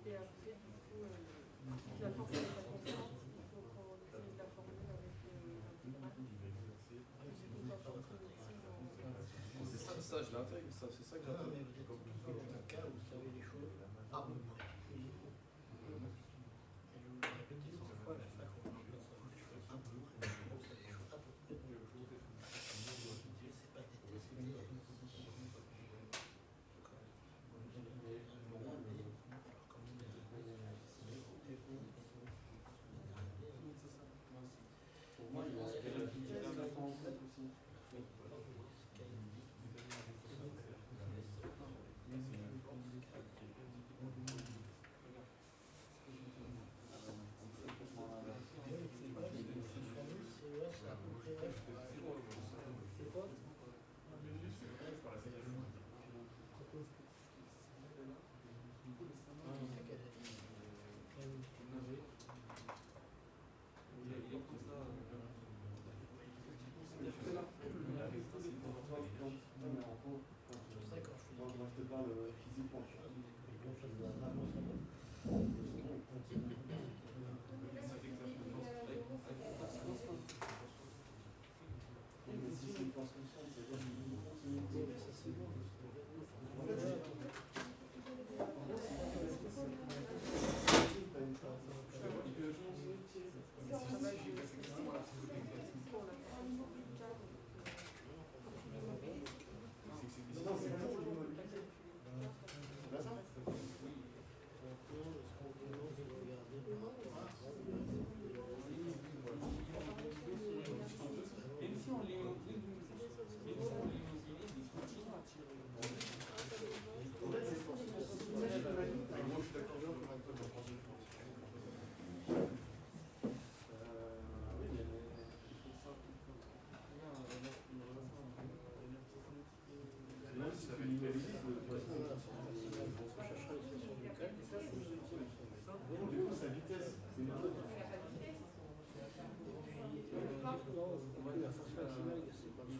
Et après, du coup, la force n'est pas constante. Il faut qu'on utilise la formule avec l'intégrale. C'est pas compris aussi dans... C'est ça, je l'intègre, ça, c'est ça que j'intègre. Cas où vous savez les choses à peu près. Et je vous l'ai répété 100 fois à la fac, on parle de ça, les choses à peu près. On sait les choses à peu près. C'est pas des tests, c'est des définitions. pour moi, il y a la force en fait aussi. Moi, je te parle physiquement. Mais si c'est une force constante, c'est-à-dire une continuité, ça c'est bon. Non, c'est pour l'immobilité. C'est pas ça? Même si on l'immobilise, il continue à tirer. En fait, c'est pour ça que moi, je suis d'accord pour un peu de troisième force. Oui, il y a même si tu l'immobilises, de toute façon, on cherchera l'expression du calme, et ça, c'est du coup, sa vitesse, c'est une autre. La force maximale, c'est pas C'est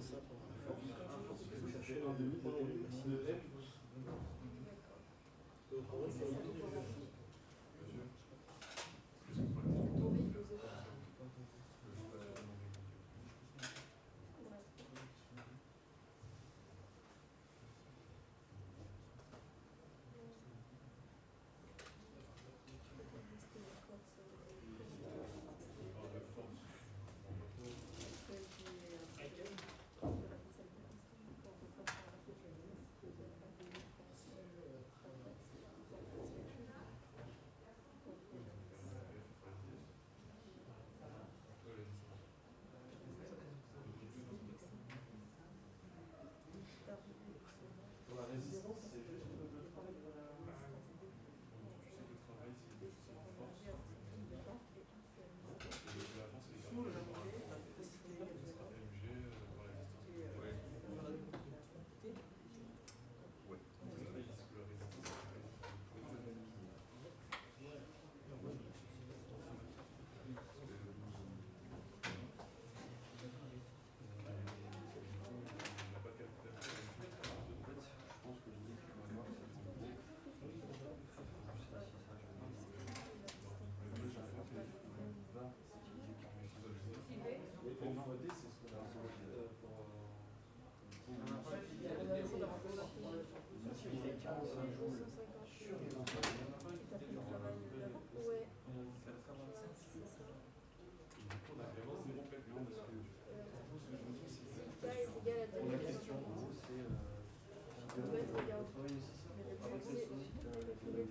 ça pour la force. Il faut chercher un demi de volume maximum.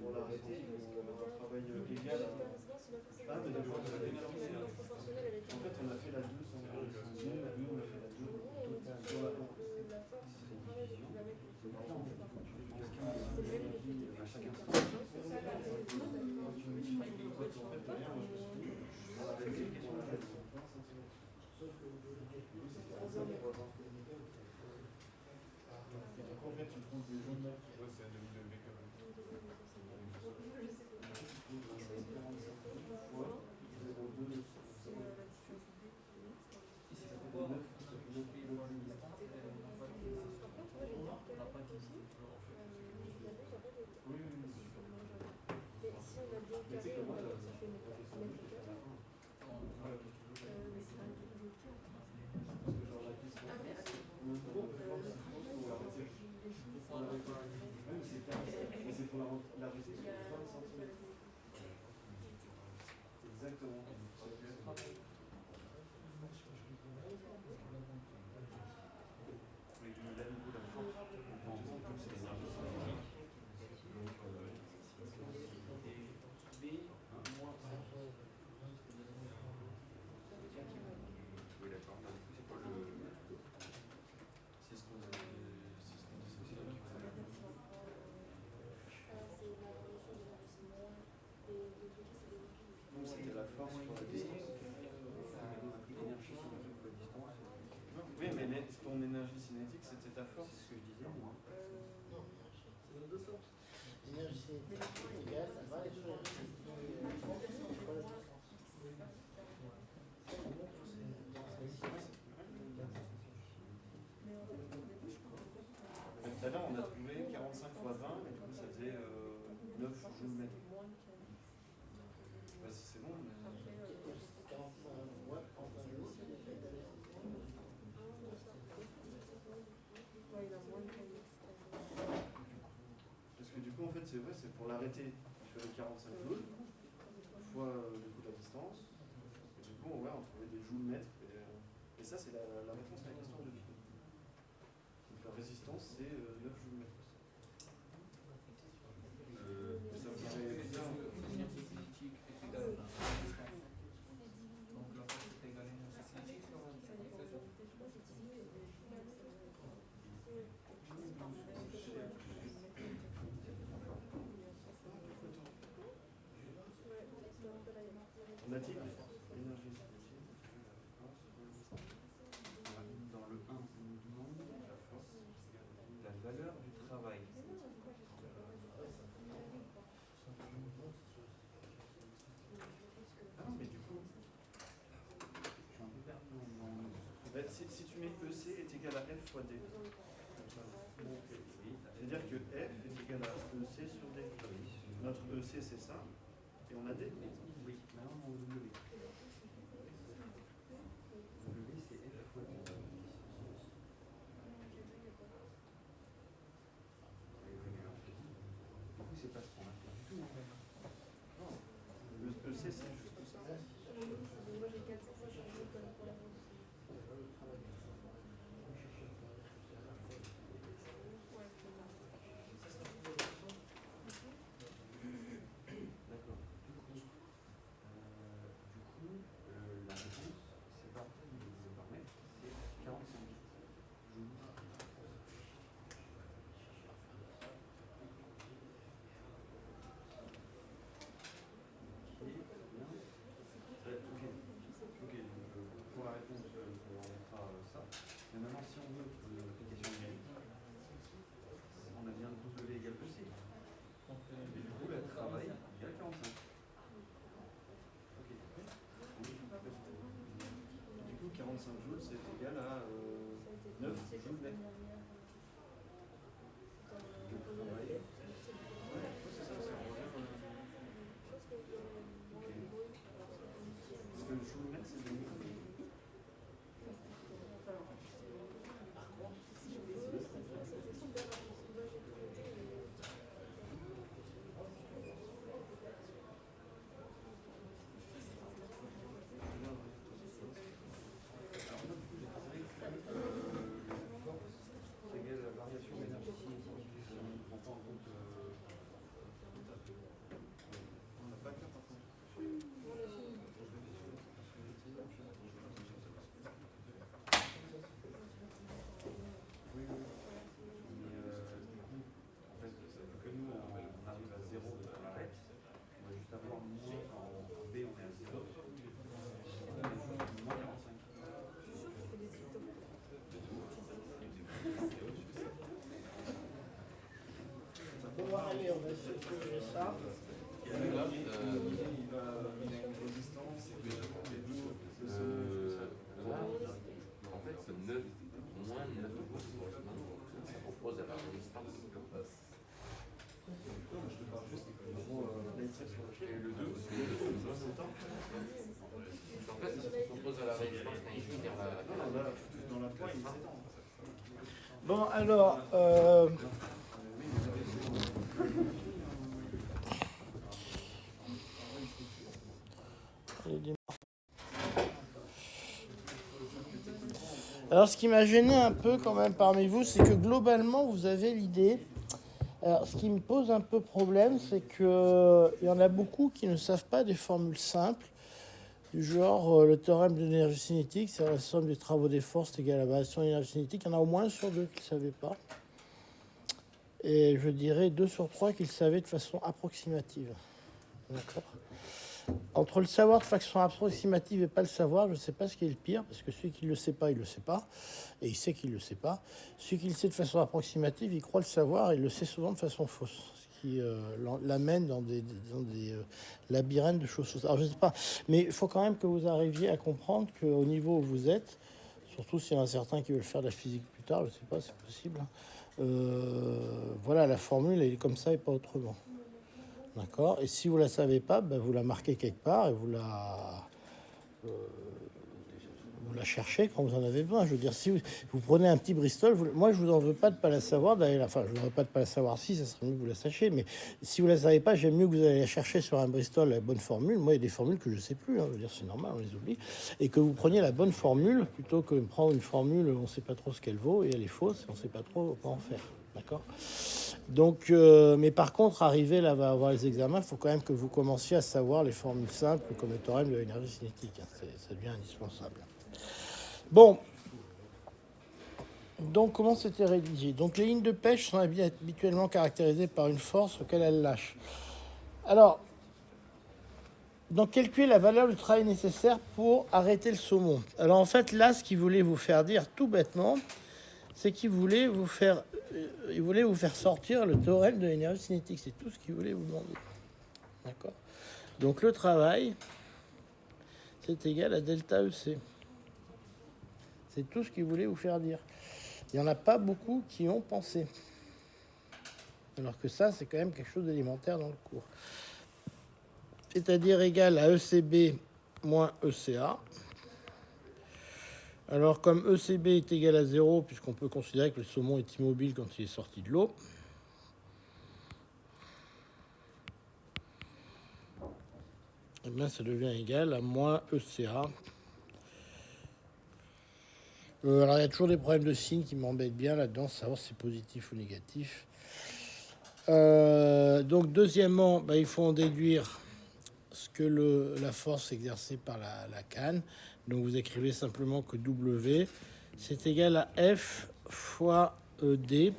Pour l'arrêter, un travail égal. En fait, on a fait la 2 sans la 2, on a fait la 2 sur la 1. À chaque instant. En fait, tu trouves des jaunes. Ouais, c'est un demi-degré quand même. C'est pour l'arrêter sur 20 cm. Exactement. Oui, d'accord. Du coup, c'est quoi le. C'est ce qu'on disait aussi. Donc c'était la force pour la distance. L'énergie cinétique fois distance. Oui, mais ton énergie cinétique, c'était ta force. C'est ce que je disais, moi. Non, c'est dans deux sens. L'énergie cinétique égale la variation de Tout à l'heure, on a trouvé 45 fois 20, et du coup, ça faisait 9 joules mètre. Bah, c'est bon, mais. Parce que du coup, en fait, c'est vrai, c'est pour l'arrêter. Il fallait 45 joules, fois du coup la distance. Et du coup, ouais, on trouvait des joules mètres. Et ça, c'est la réponse à la question de Pico. Donc la résistance, c'est 9 joules mètres. Et ça vous paraît bizarre. Donc la force est égale à l'énergie cinétique. On a dit l'énergie cinétique. Dans le 1, on nous demande la valeur du travail. Ah non, mais du coup, mais EC est égal à F fois D. C'est-à-dire que F est égal à EC sur D. Notre EC c'est ça, et on a D. Oui, maintenant on W. W c'est F fois D. Du coup, c'est pas ce qu'on a fait du tout en fait. EC c'est juste ça. Moi j'ai 400, ça c'est un peu pour la D'accord. Du coup, la réponse, c'est par mètre, c'est 45 joules. Ok, pour la réponse, on mettra ça. Mais maintenant, si on veut l'application numérique, on a bien W égale EC. Et du coup, le travail égale 45. Ok. Du coup, 45 joules, c'est égal à 9 joules net. Le travail. Ouais, c'est ça, c'est en revient. Parce que le joule net, c'est des minutes. C'est égal à la variation d'énergie cinétique. On ne prend pas en compte. On n'a pas qu'un par contre. Oui, oui. Mais du coup, en fait, que nous, on arrive à 0 on l'arrête. On va juste avoir moins en B, on est à 0. On a juste moins 45. Bon, allez, on va essayer de trouver ça. Et là, Il va mettre une résistance et en fait, ce 9, moins 9 ça propose à la résistance. je te parle juste Et le 2, c'est en fait, ça propose à la résistance quand il finit vers la. dans la 3, il s'étend. Bon, alors, alors, ce qui m'a gêné un peu quand même parmi vous, c'est que globalement, vous avez l'idée. Alors, ce qui me pose un peu problème, c'est qu'il y en a beaucoup qui ne savent pas des formules simples, du genre le théorème de l'énergie cinétique, c'est la somme des travaux des forces égale à la variation de l'énergie cinétique. Il y en a au moins sur 2 qui ne savaient pas. Et je dirais 2 sur 3 qui le savaient de façon approximative. D'accord ? Entre le savoir de façon approximative et pas le savoir, je ne sais pas ce qui est le pire, parce que celui qui ne le sait pas, il ne le sait pas, et il sait qu'il ne le sait pas. Celui qui le sait de façon approximative, il croit le savoir, et il le sait souvent de façon fausse, ce qui l'amène dans des labyrinthes de choses fausses. Alors je ne sais pas, mais il faut quand même que vous arriviez à comprendre qu'au niveau où vous êtes, surtout s'il y en a certains qui veulent faire de la physique plus tard, je ne sais pas, c'est possible, voilà, la formule, elle est comme ça et pas autrement. D'accord. Et si vous ne la savez pas, ben vous la marquez quelque part et vous la cherchez quand vous en avez besoin. Je veux dire, si vous prenez un petit Bristol, moi je vous en veux pas de pas la savoir. Enfin, je ne voudrais pas de pas la savoir si, ça serait mieux que vous la sachiez. Mais si vous la savez pas, j'aime mieux que vous allez la chercher sur un Bristol la bonne formule. Moi, il y a des formules que je sais plus. Je veux dire, c'est normal, on les oublie. Et que vous preniez la bonne formule plutôt que de prendre une formule, on ne sait pas trop ce qu'elle vaut et elle est fausse, on ne sait pas trop quoi en faire. D'accord. Donc, mais par contre, arriver là, va avoir les examens, il faut quand même que vous commenciez à savoir les formules simples comme le théorème de l'énergie cinétique. Ça devient indispensable. Bon. Donc, comment c'était rédigé? Donc, les lignes de pêche sont habituellement caractérisées par une force auquel elles lâchent. Alors, donc, calculer la valeur du travail nécessaire pour arrêter le saumon. Alors, en fait, là, ce qu'il voulait vous faire dire tout bêtement, c'est qu'il voulait vous faire sortir le théorème de l'énergie cinétique. C'est tout ce qu'il voulait vous demander. D'accord. Donc le travail, c'est égal à delta EC. C'est tout ce qu'il voulait vous faire dire. Il n'y en a pas beaucoup qui ont pensé. Alors que ça, c'est quand même quelque chose d'élémentaire dans le cours. C'est-à-dire égal à ECB moins ECA. Alors, comme ECB est égal à 0, puisqu'on peut considérer que le saumon est immobile quand il est sorti de l'eau, eh bien, ça devient égal à moins ECA. Alors, il y a toujours des problèmes de signes qui m'embêtent bien là-dedans, savoir si c'est positif ou négatif. Donc, deuxièmement, il faut en déduire ce que la force exercée par la canne. Donc, vous écrivez simplement que W, c'est égal à F fois D.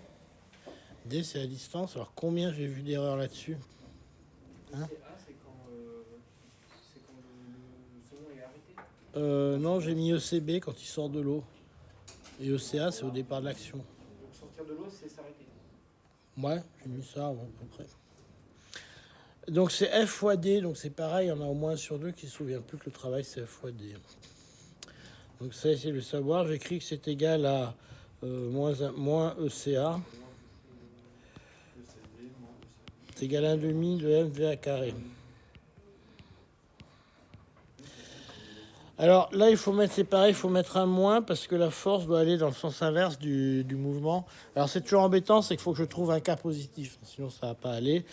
D, c'est la distance. Alors, combien j'ai vu d'erreurs là-dessus? Hein? C'est quand le saumon est arrêté. Non, j'ai mis ECB quand il sort de l'eau. Et ECA, c'est au départ de l'action. Donc sortir de l'eau, c'est s'arrêter. Ouais, j'ai mis ça, ouais, à peu près. Donc c'est F fois D, donc c'est pareil, il y en a au moins sur deux qui ne se souviennent plus que le travail c'est F fois D. Donc ça, essayez de le savoir. J'écris que c'est égal à moins ECA. C'est égal à 1,5 de MVA carré. Alors là, il faut mettre, c'est pareil, il faut mettre un moins parce que la force doit aller dans le sens inverse du mouvement. Alors c'est toujours embêtant, c'est qu'il faut que je trouve un K positif, sinon ça ne va pas aller.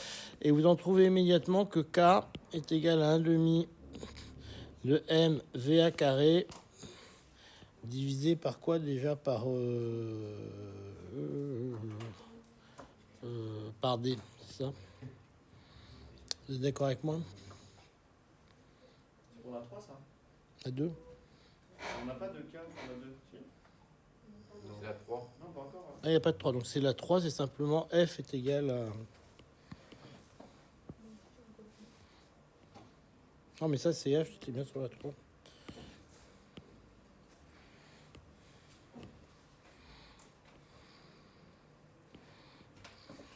Et vous en trouvez immédiatement que K est égal à 1,5 de M VA carré divisé par quoi déjà? Par D, c'est ça? Vous êtes d'accord avec moi? C'est pour la 3, ça? La 2? On n'a pas de K pour la 2. Si. C'est la 3. Non, pas encore. Ah, il n'y a pas de 3. Donc c'est la 3, c'est simplement F est égal à... Non, mais ça c'est F, j'étais bien sur la 3.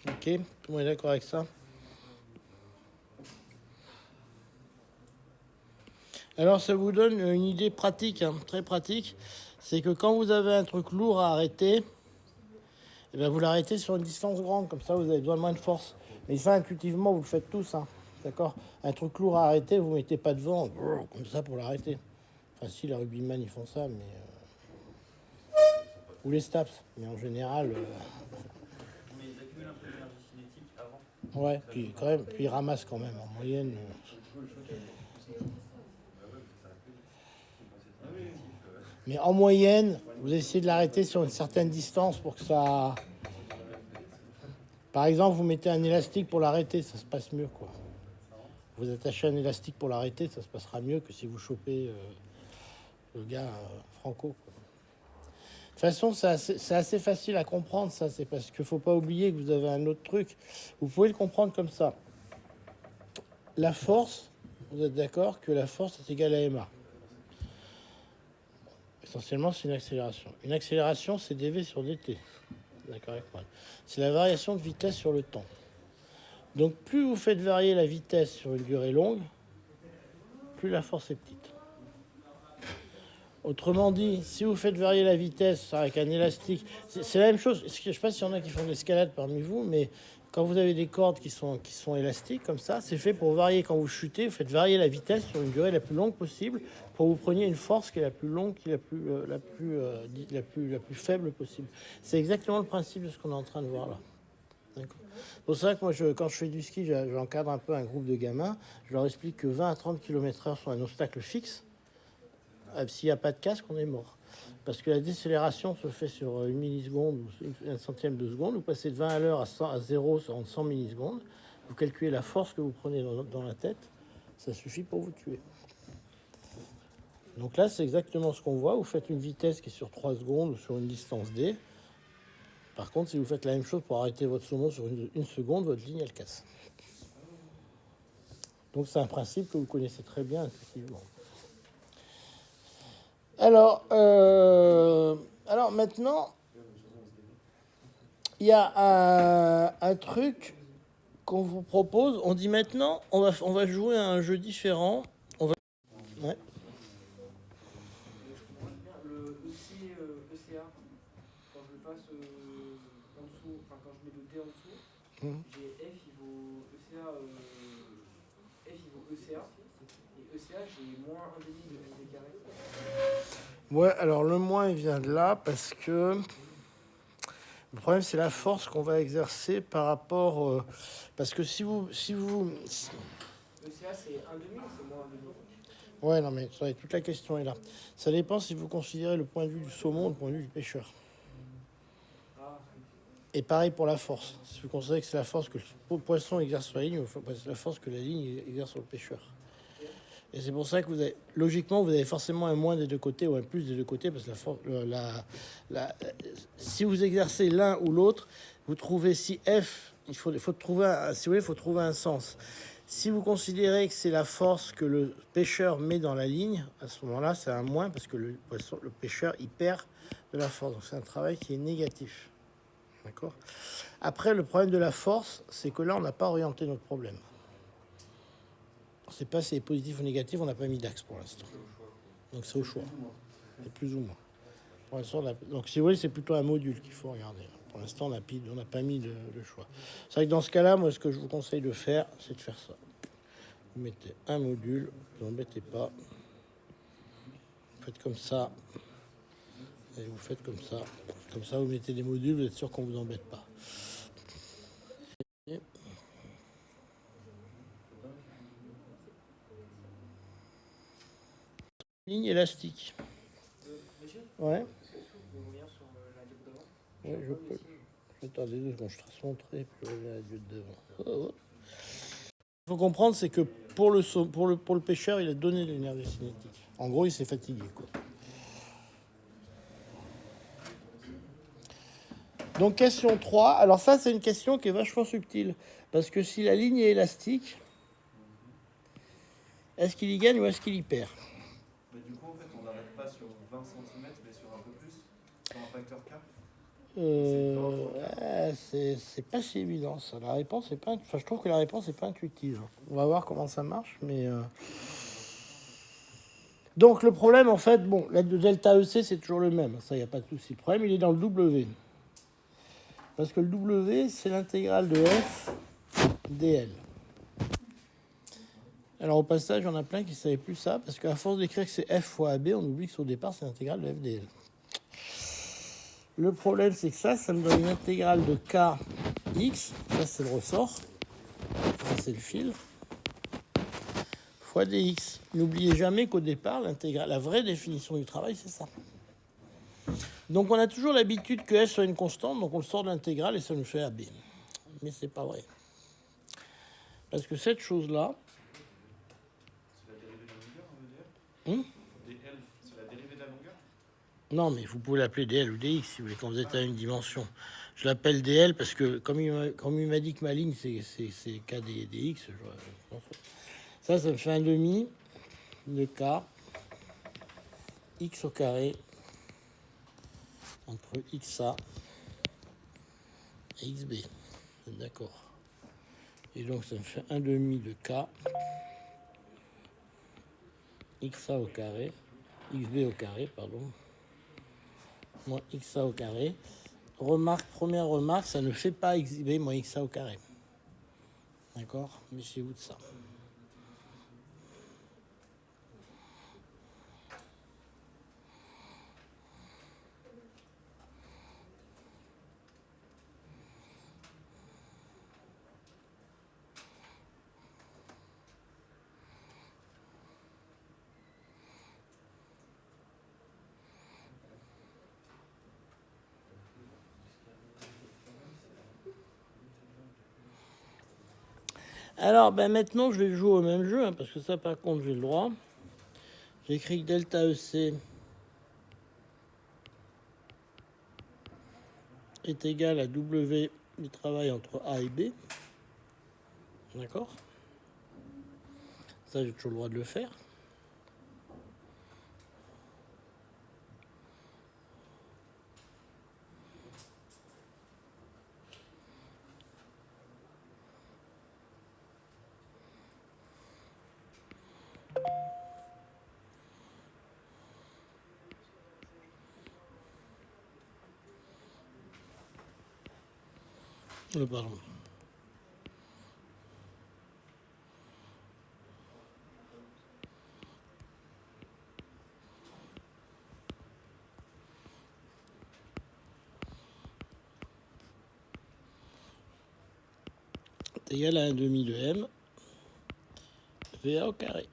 Ok, tout le monde est d'accord avec ça? Alors ça vous donne une idée pratique, hein, très pratique, c'est que quand vous avez un truc lourd à arrêter, eh bien, vous l'arrêtez sur une distance grande, comme ça vous avez besoin de moins de force. Mais ça intuitivement vous le faites tous, hein, d'accord? Un truc lourd à arrêter, vous ne mettez pas devant, comme ça pour l'arrêter. Enfin si, les rugbyman ils font ça, mais... Ou les Staps, mais en général... Mais ils accumulent un peu d'énergie cinétique avant. Ouais, puis quand même, puis ils ramassent quand même, en moyenne... Mais en moyenne, vous essayez de l'arrêter sur une certaine distance pour que ça... Par exemple, vous mettez un élastique pour l'arrêter, ça se passe mieux, quoi. Vous attachez un élastique pour l'arrêter, ça se passera mieux que si vous chopez le gars Franco, quoi. De toute façon, c'est assez facile à comprendre, ça. C'est parce qu'il ne faut pas oublier que vous avez un autre truc. Vous pouvez le comprendre comme ça. La force, vous êtes d'accord que la force est égale à ma. Essentiellement, c'est une accélération. Une accélération, c'est dv sur dt. D'accord avec moi. C'est la variation de vitesse sur le temps. Donc, plus vous faites varier la vitesse sur une durée longue, plus la force est petite. Autrement dit, si vous faites varier la vitesse avec un élastique, c'est la même chose. Je ne sais pas s'il y en a qui font de l'escalade parmi vous, mais quand vous avez des cordes qui sont élastiques comme ça, c'est fait pour varier. Quand vous chutez, vous faites varier la vitesse sur une durée la plus longue possible pour que vous preniez une force qui est la plus longue, qui est la plus faible possible. C'est exactement le principe de ce qu'on est en train de voir là. D'accord. C'est pour ça que moi, quand je fais du ski, j'encadre un peu un groupe de gamins. Je leur explique que 20 à 30 km/h sont un obstacle fixe. S'il n'y a pas de casque, on est mort. Parce que la décélération se fait sur une milliseconde ou un centième de seconde. Vous passez de 20 à l'heure à 0 en 100 millisecondes. Vous calculez la force que vous prenez dans la tête. Ça suffit pour vous tuer. Donc là, c'est exactement ce qu'on voit. Vous faites une vitesse qui est sur 3 secondes ou sur une distance d. Par contre, si vous faites la même chose pour arrêter votre saumon sur une seconde, votre ligne, elle casse. Donc c'est un principe que vous connaissez très bien, effectivement. Alors maintenant, il y a un truc qu'on vous propose. On dit maintenant, on va jouer à un jeu différent. Ouais. Le EC passe en dessous, enfin quand je mets le D en dessous, j'ai F il vaut ECA, F il vaut ECA, et ECA j'ai moins 1,5 de FD carré. Ouais, alors le moins il vient de là parce que le problème c'est la force qu'on va exercer par rapport... parce que si vous... ECA c'est 1,5 ou c'est moins 1,5? Ouais, non mais attendez, toute la question est là. Ça dépend si vous considérez le point de vue du saumon ou le point de vue du pêcheur. Et pareil pour la force. Si vous considérez que c'est la force que le poisson exerce sur la ligne, c'est la force que la ligne exerce sur le pêcheur. Et c'est pour ça que vous avez, logiquement, vous avez forcément un moins des deux côtés ou un plus des deux côtés, parce que si vous exercez l'un ou l'autre, vous trouvez si F, il faut trouver, si vous voulez, il faut trouver un sens. Si vous considérez que c'est la force que le pêcheur met dans la ligne, à ce moment-là, c'est un moins parce que le pêcheur, il perd de la force. Donc c'est un travail qui est négatif. D'accord. Après, le problème de la force, c'est que là, on n'a pas orienté notre problème. On ne sait pas si c'est positif ou négatif, on n'a pas mis d'axe pour l'instant. Donc c'est au choix. C'est plus ou moins. Pour l'instant, donc si vous voulez, c'est plutôt un module qu'il faut regarder. Pour l'instant, on n'a pas mis le choix. C'est vrai que dans ce cas-là, moi, ce que je vous conseille de faire, c'est de faire ça. Vous mettez un module, vous n'embêtez pas. Vous faites comme ça. Et vous faites comme ça. Comme ça, vous mettez des modules, vous êtes sûr qu'on ne vous embête pas. Ligne élastique. Ouais. Ouais, je peux. Attendez 2 secondes, je trace mon trait, puis je reviens à la vue de devant. Il faut comprendre, c'est que pour le pêcheur, il a donné de l'énergie cinétique. En gros, il s'est fatigué, quoi. Donc, question 3. Alors ça, c'est une question qui est vachement subtile. Parce que si la ligne est élastique, est-ce qu'il y gagne ou est-ce qu'il y perd? Du coup, en fait, on n'arrête pas sur 20 cm, mais sur un peu plus, sur un facteur K. C'est pas si évident, ça. La réponse est pas... Enfin, je trouve que la réponse n'est pas intuitive. On va voir comment ça marche, mais... Donc, le problème, en fait, bon, la delta EC, c'est toujours le même. Ça, il n'y a pas de souci. Le problème, il est dans le W. Parce que le W, c'est l'intégrale de F dl. Alors, au passage, il y en a plein qui ne savaient plus ça, parce qu'à force d'écrire que c'est F fois AB, on oublie que au départ, c'est l'intégrale de F dl. Le problème, c'est que ça me donne une intégrale de Kx, ça c'est le ressort, ça c'est le fil, fois dx. N'oubliez jamais qu'au départ, la vraie définition du travail, c'est ça. Donc on a toujours l'habitude que S soit une constante, donc on le sort de l'intégrale et ça nous fait AB. Mais c'est pas vrai. Parce que cette chose-là... C'est la dérivée de la longueur, on veut dire dl, c'est la dérivée de la longueur? Non, mais vous pouvez l'appeler dl ou dx si vous voulez, quand vous êtes à une dimension. Je l'appelle dl parce que, comme il m'a dit que ma ligne, c'est k dx, ça me fait un demi de k x au carré entre xa et xb. D'accord. Et donc, ça me fait un demi de k xa au carré, xb au carré, pardon, moins xa au carré. Première remarque, ça ne fait pas xb moins xa au carré. D'accord? Méfiez-vous de ça. Alors, maintenant, je vais jouer au même jeu, parce que ça, par contre, j'ai le droit. J'écris que delta EC est égal à W du travail entre A et B. D'accord? Ça, j'ai toujours le droit de le faire. Pardon. C'est égal à 1/2 de M VA au carré.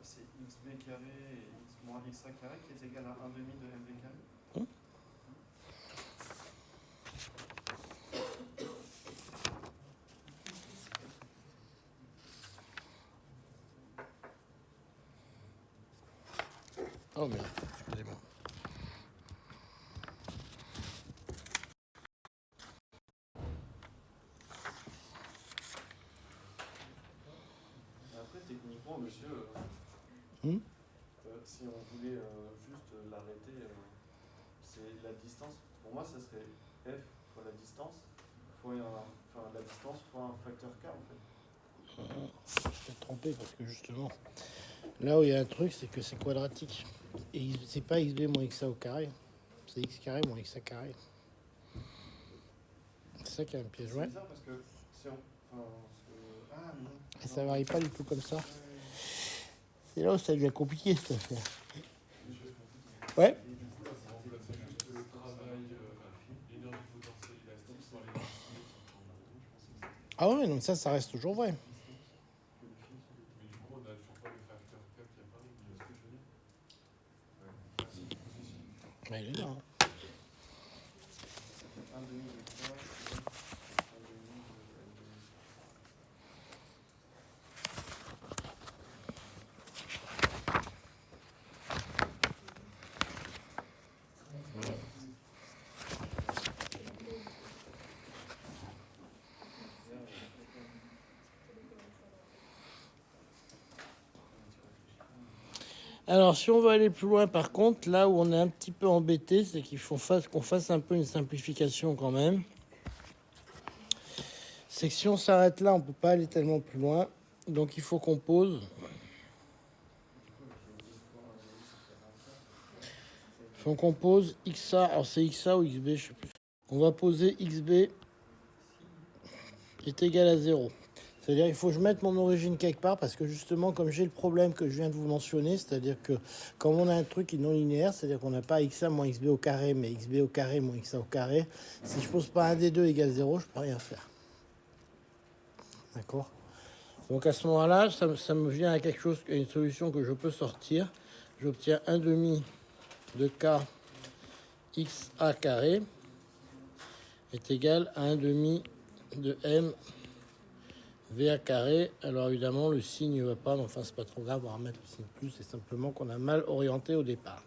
C'est xb carré et x moins xa carré qui est égal à 1/2 de mv carré. Oh merde, excusez-moi. Après, techniquement, monsieur, si on voulait juste l'arrêter, c'est la distance. Pour moi, ça serait f fois la distance, fois la distance fois un facteur k en fait. Je me suis trompé parce que justement, là où il y a un truc, c'est que c'est quadratique. Et c'est pas xb moins xa au carré, c'est x carré moins xa carré. C'est ça qui est un piège, ouais. C'est bizarre parce que si on. Ah non. Et ça varie pas du tout comme ça. C'est là où ça devient compliqué cette affaire. Ouais. Et du coup, là, vous remplacez juste le travail, l'énergie potentielle élastique par l'énergie cinétique. Ah ouais, donc ça reste toujours vrai. Mais du coup, on n'a toujours pas le facteur K qui apparaît. Vous voyez ce que je veux dire? Merci. Si. Ouais, il est là. Hein. 1/2 de k, 1/2 de Alors, si on veut aller plus loin, par contre, là où on est un petit peu embêté, c'est qu'on fasse un peu une simplification quand même. C'est que si on s'arrête là, on ne peut pas aller tellement plus loin. Donc, il faut qu'on pose. Il faut qu'on pose XA. Alors, c'est XA ou XB, je sais plus. On va poser XB est égal à 0. C'est-à-dire qu'il faut que je mette mon origine quelque part parce que justement, comme j'ai le problème que je viens de vous mentionner, c'est-à-dire que comme on a un truc qui est non linéaire, c'est-à-dire qu'on n'a pas xa moins xb au carré, mais xb au carré moins xa au carré, si je pose pas un des deux égale 0, je peux rien faire. D'accord? Donc à ce moment-là, ça me vient à quelque chose, à une solution que je peux sortir. J'obtiens 1/2 de k xa carré est égal à 1/2 de m VA carré. Alors évidemment, le signe ne va pas, mais enfin, c'est pas trop grave, on va remettre le signe plus, c'est simplement qu'on a mal orienté au départ.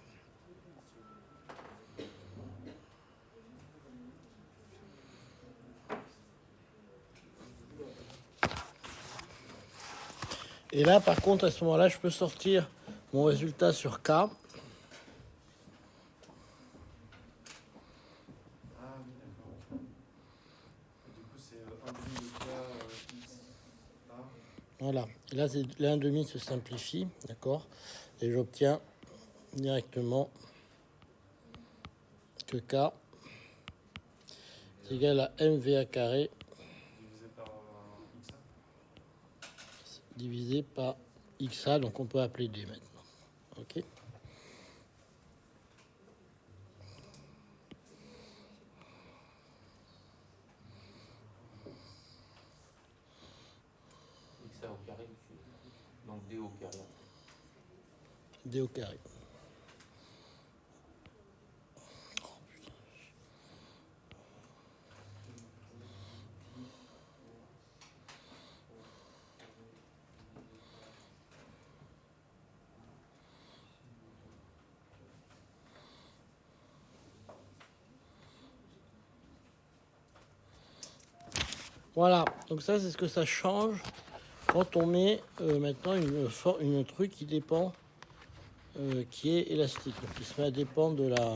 Et là, par contre, à ce moment-là, je peux sortir mon résultat sur K. Ah oui, d'accord. Et du coup, c'est 1/2 de k xa. Voilà. Et là, là, 1/2 se simplifie, d'accord? Et j'obtiens directement que K est égal à MVA carré divisé par XA, donc on peut appeler D maintenant. Ok? XA au carré, monsieur. Donc D au carré. D au carré. Voilà, donc ça c'est ce que ça change quand on met maintenant une truc qui dépend, qui est élastique, donc qui se met à dépendre de la...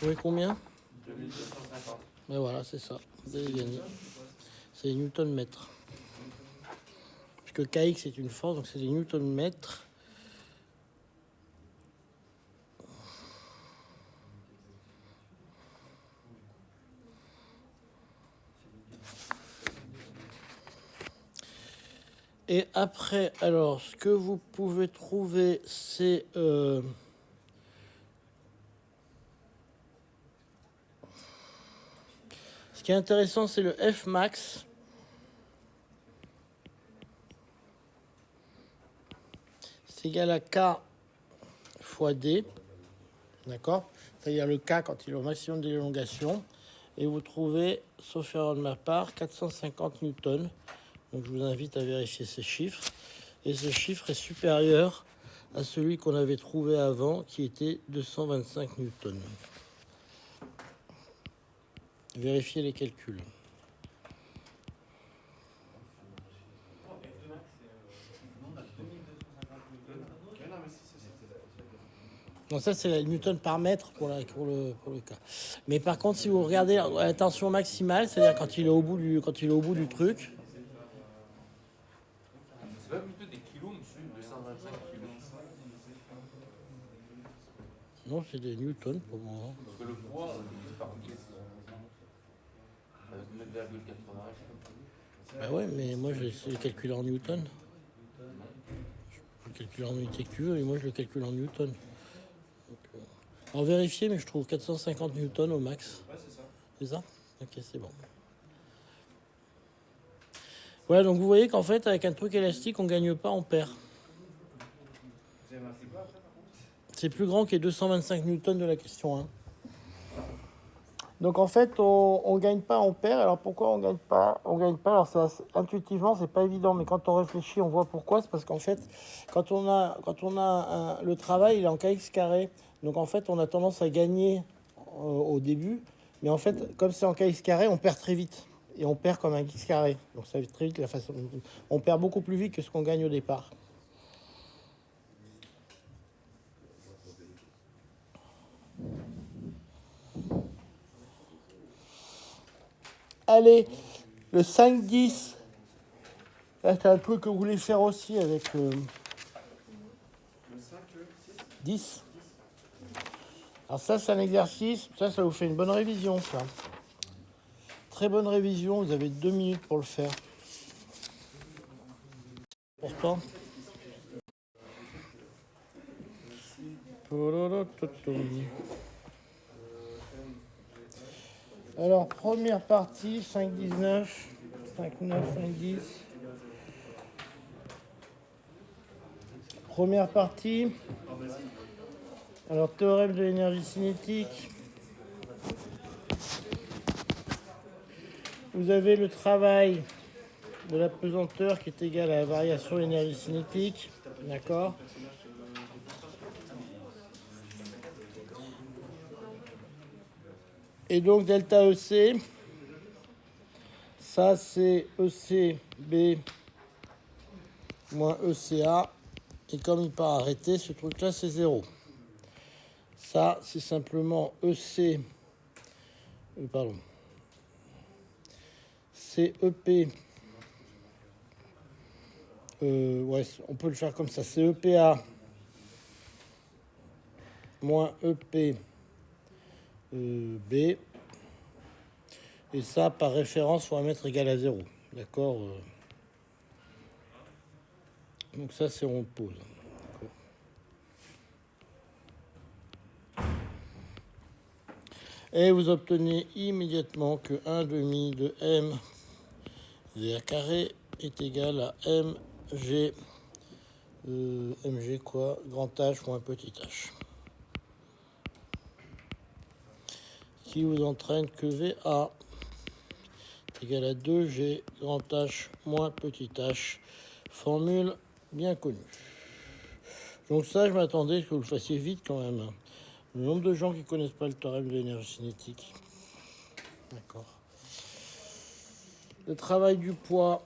trouvez combien? 2250. Ben voilà, c'est ça. Vous avez gagné. C'est les newton-mètres. Puisque Kx c'est une force, donc c'est des newton-mètres. Et après, alors, ce que vous pouvez trouver, c'est... ce qui est intéressant, c'est le F max. C'est égal à K fois D. D'accord? C'est-à-dire le K quand il est au maximum d'élongation. Et vous trouvez, sauf erreur de ma part, 450 newtons. Donc je vous invite à vérifier ces chiffres. Et ce chiffre est supérieur à celui qu'on avait trouvé avant, qui était 225 newtons. Vérifiez les calculs. Non, ça c'est la newton par mètre pour le cas. Mais par contre, si vous regardez la tension maximale, c'est-à-dire quand il est au bout du truc. C'est pas plutôt des kilos, monsieur, 225 kilos. Non, c'est des newtons pour moi. Parce que le poids, on le divise par 10. Avec 9,80. Bah ouais, mais moi je le calcule en newton. Je le calcule en unité que tu veux, et moi je le calcule en newton. En vérifier, mais je trouve 450 newtons au max. Ouais, c'est ça. C'est ça? Ok, c'est bon. Voilà, donc vous voyez qu'en fait, avec un truc élastique, on gagne pas, on perd. Vous avez marqué quoi après, par contre? C'est plus grand que les 225 newtons de la question 1. Donc en fait, on gagne pas, on perd. Alors pourquoi on gagne pas? On gagne pas. Alors ça, intuitivement, c'est pas évident, mais quand on réfléchit, on voit pourquoi. C'est parce qu'en fait, quand on a le travail, il est en kx carré. Donc en fait, on a tendance à gagner au début, mais en fait, comme c'est en kx carré, on perd très vite. Et on perd comme un x carré. Donc ça va très vite la façon. On perd beaucoup plus vite que ce qu'on gagne au départ. Allez, le 5-10. Là, c'est un truc que vous voulez faire aussi avec Le 5, le 6. 10. Alors ça, c'est un exercice. Ça vous fait une bonne révision, ça. Très bonne révision. Vous avez 2 minutes pour le faire. Pourtant. Alors, première partie, 5-19, 5-9, 5-10. Première partie. Alors, théorème de l'énergie cinétique. Vous avez le travail de la pesanteur qui est égal à la variation de l'énergie cinétique. D'accord? Et donc, delta EC, ça c'est ECB moins ECA. Et comme il part arrêter, ce truc-là, c'est 0. Ça, c'est simplement EC... pardon. C'est EP... ouais, on peut le faire comme ça. C'est EPA moins EP... B, et ça par référence on va mettre égal à 0, d'accord? Donc ça c'est on le pose. Et vous obtenez immédiatement que 1 demi de m v carré est égal à mg mg quoi, grand H moins petit h, qui vous entraîne que VA est égal à 2G grand H moins petit h, formule bien connue. Donc ça, je m'attendais à ce que vous le fassiez vite quand même. Le nombre de gens qui ne connaissent pas le théorème de l'énergie cinétique. D'accord. Le travail du poids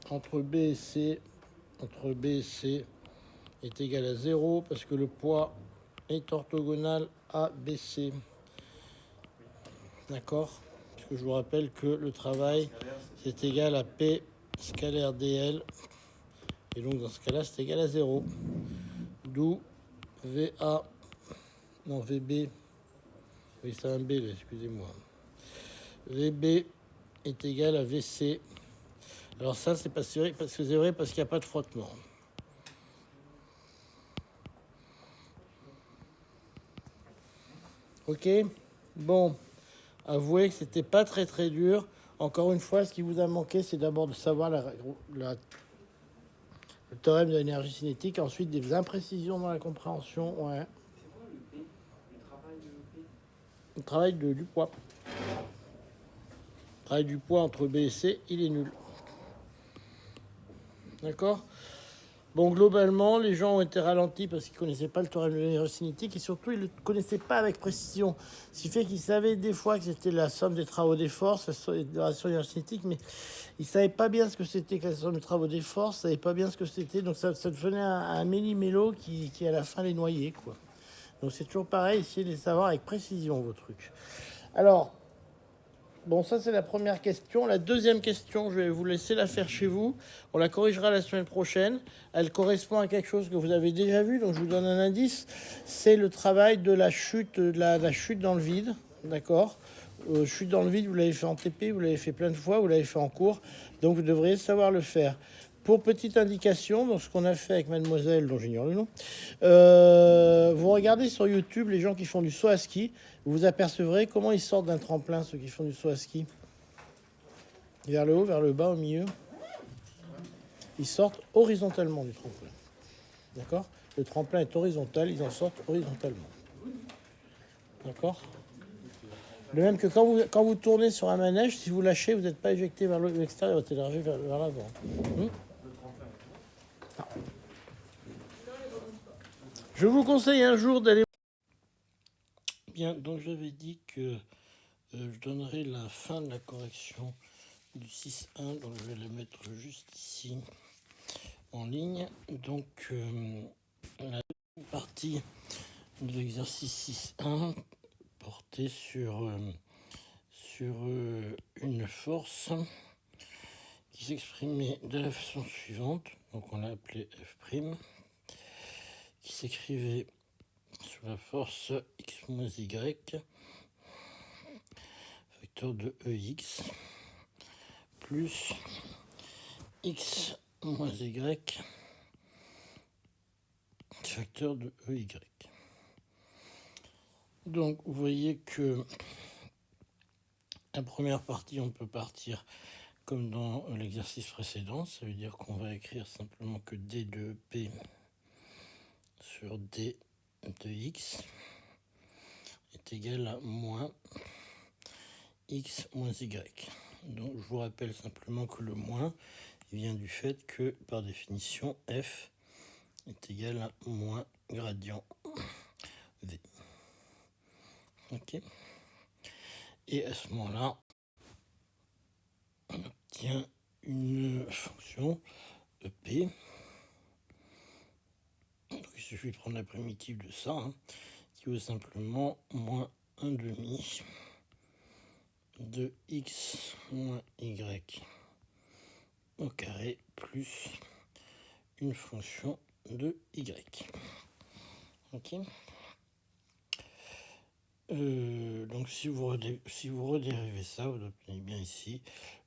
entre B et C, est égal à 0 parce que le poids est orthogonal ABC. D'accord? Parce que je vous rappelle que le travail, c'est égal à P scalaire DL. Et donc, dans ce cas-là, c'est égal à 0. D'où VA, non, VB, oui, c'est un B, là, excusez-moi. VB est égal à VC. Alors ça, c'est pas vrai, parce que c'est vrai parce qu'il n'y a pas de frottement. Ok? Bon, avouez que c'était pas très dur. Encore une fois, ce qui vous a manqué, c'est d'abord de savoir le théorème de l'énergie cinétique, ensuite des imprécisions dans la compréhension. Ouais. C'est quoi le P? Le travail de P? Le travail du poids. Le travail du poids entre B et C, il est nul. D'accord? Bon, globalement, les gens ont été ralentis parce qu'ils ne connaissaient pas le théorème de l'énergie cinétique et surtout, ils ne le connaissaient pas avec précision. Ce qui fait qu'ils savaient des fois que c'était la somme des travaux des forces, la relation de l'énergie cinétique, mais ils ne savaient pas bien ce que c'était que la somme des travaux des forces, ils ne savaient pas bien ce que c'était. Donc, ça devenait un méli-mélo qui, à la fin, les noyait, quoi. Donc, c'est toujours pareil, essayez de les savoir avec précision, vos trucs. Alors, bon, ça, c'est la première question. La deuxième question, je vais vous laisser la faire chez vous. On la corrigera la semaine prochaine. Elle correspond à quelque chose que vous avez déjà vu, donc je vous donne un indice. C'est le travail de la chute, la chute dans le vide, d'accord? Chute dans le vide, vous l'avez fait en TP, vous l'avez fait plein de fois, vous l'avez fait en cours, donc vous devriez savoir le faire. Pour petite indication, dans ce qu'on a fait avec mademoiselle, dont j'ignore le nom, vous regardez sur YouTube les gens qui font du saut à ski, vous apercevrez comment ils sortent d'un tremplin, ceux qui font du saut à ski. Vers le haut, vers le bas, au milieu. Ils sortent horizontalement du tremplin. D'accord? Le tremplin est horizontal, ils en sortent horizontalement. D'accord? De même que quand vous tournez sur un manège, si vous lâchez, vous n'êtes pas éjecté vers l'extérieur, vous êtes élargi vers l'avant. Je vous conseille un jour d'aller... Bien, donc j'avais dit que je donnerai la fin de la correction du 6.1, donc je vais la mettre juste ici en ligne. Donc la partie de l'exercice 6.1 portait sur une force qui s'exprimait de la façon suivante, donc on l'a appelé F', qui s'écrivait sous la force x moins y, facteur de EX, plus x moins y, facteur de EY. Donc vous voyez que la première partie, on peut partir comme dans l'exercice précédent, ça veut dire qu'on va écrire simplement que d de P sur d de x est égal à moins x moins y. Donc je vous rappelle simplement que le moins vient du fait que par définition f est égal à moins gradient v. Ok. Et à ce moment-là, on obtient une fonction EP. Donc, il suffit de prendre la primitive de ça, qui vaut simplement moins 1/2 de x moins y au carré plus une fonction de y. Ok. Donc si vous redérivez ça, vous obtenez bien ici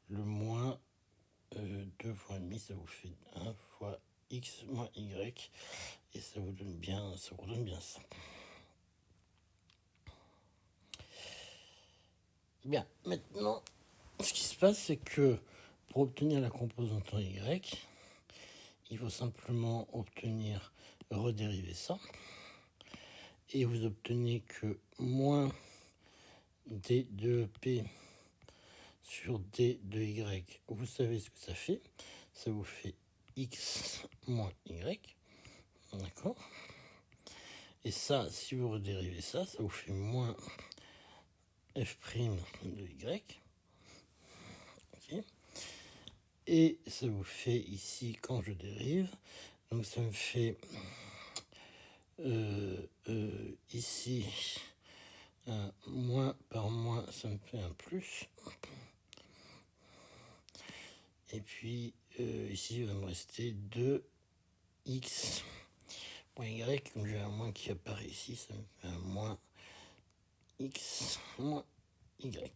le moins 2 fois demi, ça vous fait 1 fois x moins y, et ça vous donne bien ça. Bien, maintenant, ce qui se passe, c'est que pour obtenir la composante en y, il faut simplement redériver ça, et vous obtenez que moins d de p sur d de y, vous savez ce que ça fait. Ça vous fait x moins y, d'accord? Et ça, si vous redérivez ça, ça vous fait moins f' de y. Okay. Et ça vous fait ici, quand je dérive, donc ça me fait ici Un moins par moins, ça me fait un plus. Et puis ici, il va me rester 2x moins y. Comme j'ai un moins qui apparaît ici, ça me fait un moins x moins y.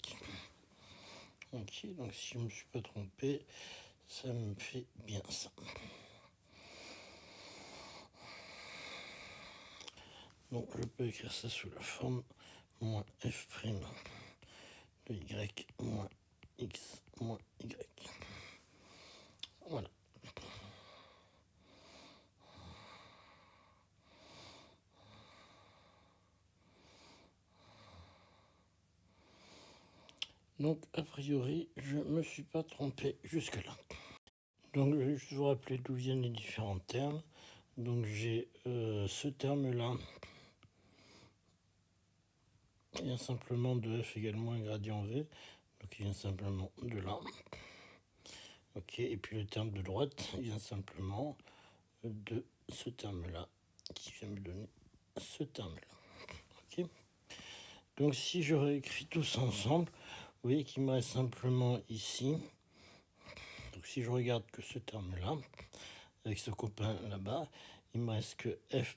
Ok, donc si je ne me suis pas trompé, ça me fait bien ça. Donc je peux écrire ça sous la forme moins f' de y moins x moins y. Voilà. Donc a priori, je ne me suis pas trompé jusque-là. Donc je vais juste vous rappeler d'où viennent les différents termes. Donc j'ai ce terme-là, il vient simplement de f égale moins gradient v, donc il vient simplement de là. Ok, et puis le terme de droite, il vient simplement de ce terme-là, qui vient me donner ce terme-là. Ok. Donc si je réécris tous ensemble, vous voyez qu'il me reste simplement ici. Donc si je regarde que ce terme-là, avec ce copain là-bas, il me reste que f'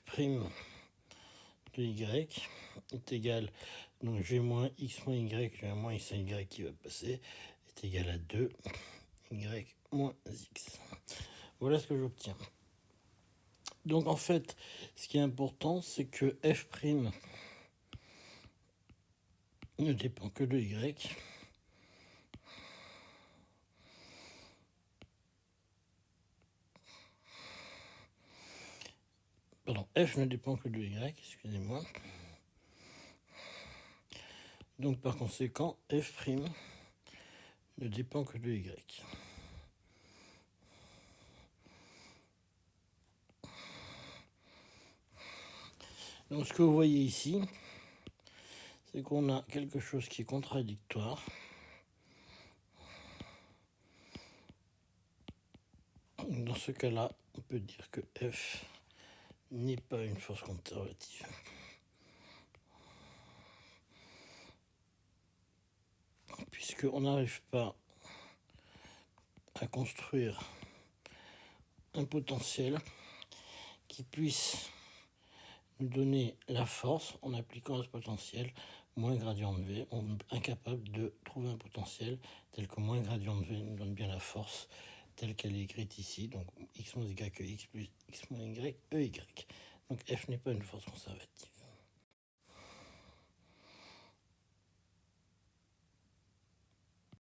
de y est égal, donc g moins x moins y, j'ai un moins x et y qui va passer, est égal à 2 y moins x. Voilà ce que j'obtiens. Donc en fait, ce qui est important, c'est que f' ne dépend que de y. Pardon, f ne dépend que de y, excusez-moi. Donc par conséquent, f' ne dépend que de y. Donc ce que vous voyez ici, c'est qu'on a quelque chose qui est contradictoire. Dans ce cas-là, on peut dire que F n'est pas une force conservative. Puisqu'on n'arrive pas à construire un potentiel qui puisse nous donner la force en appliquant à ce potentiel moins gradient de V. On est incapable de trouver un potentiel tel que moins gradient de V nous donne bien la force telle qu'elle est écrite ici, donc x moins y que x plus x moins y, EY. Donc F n'est pas une force conservative.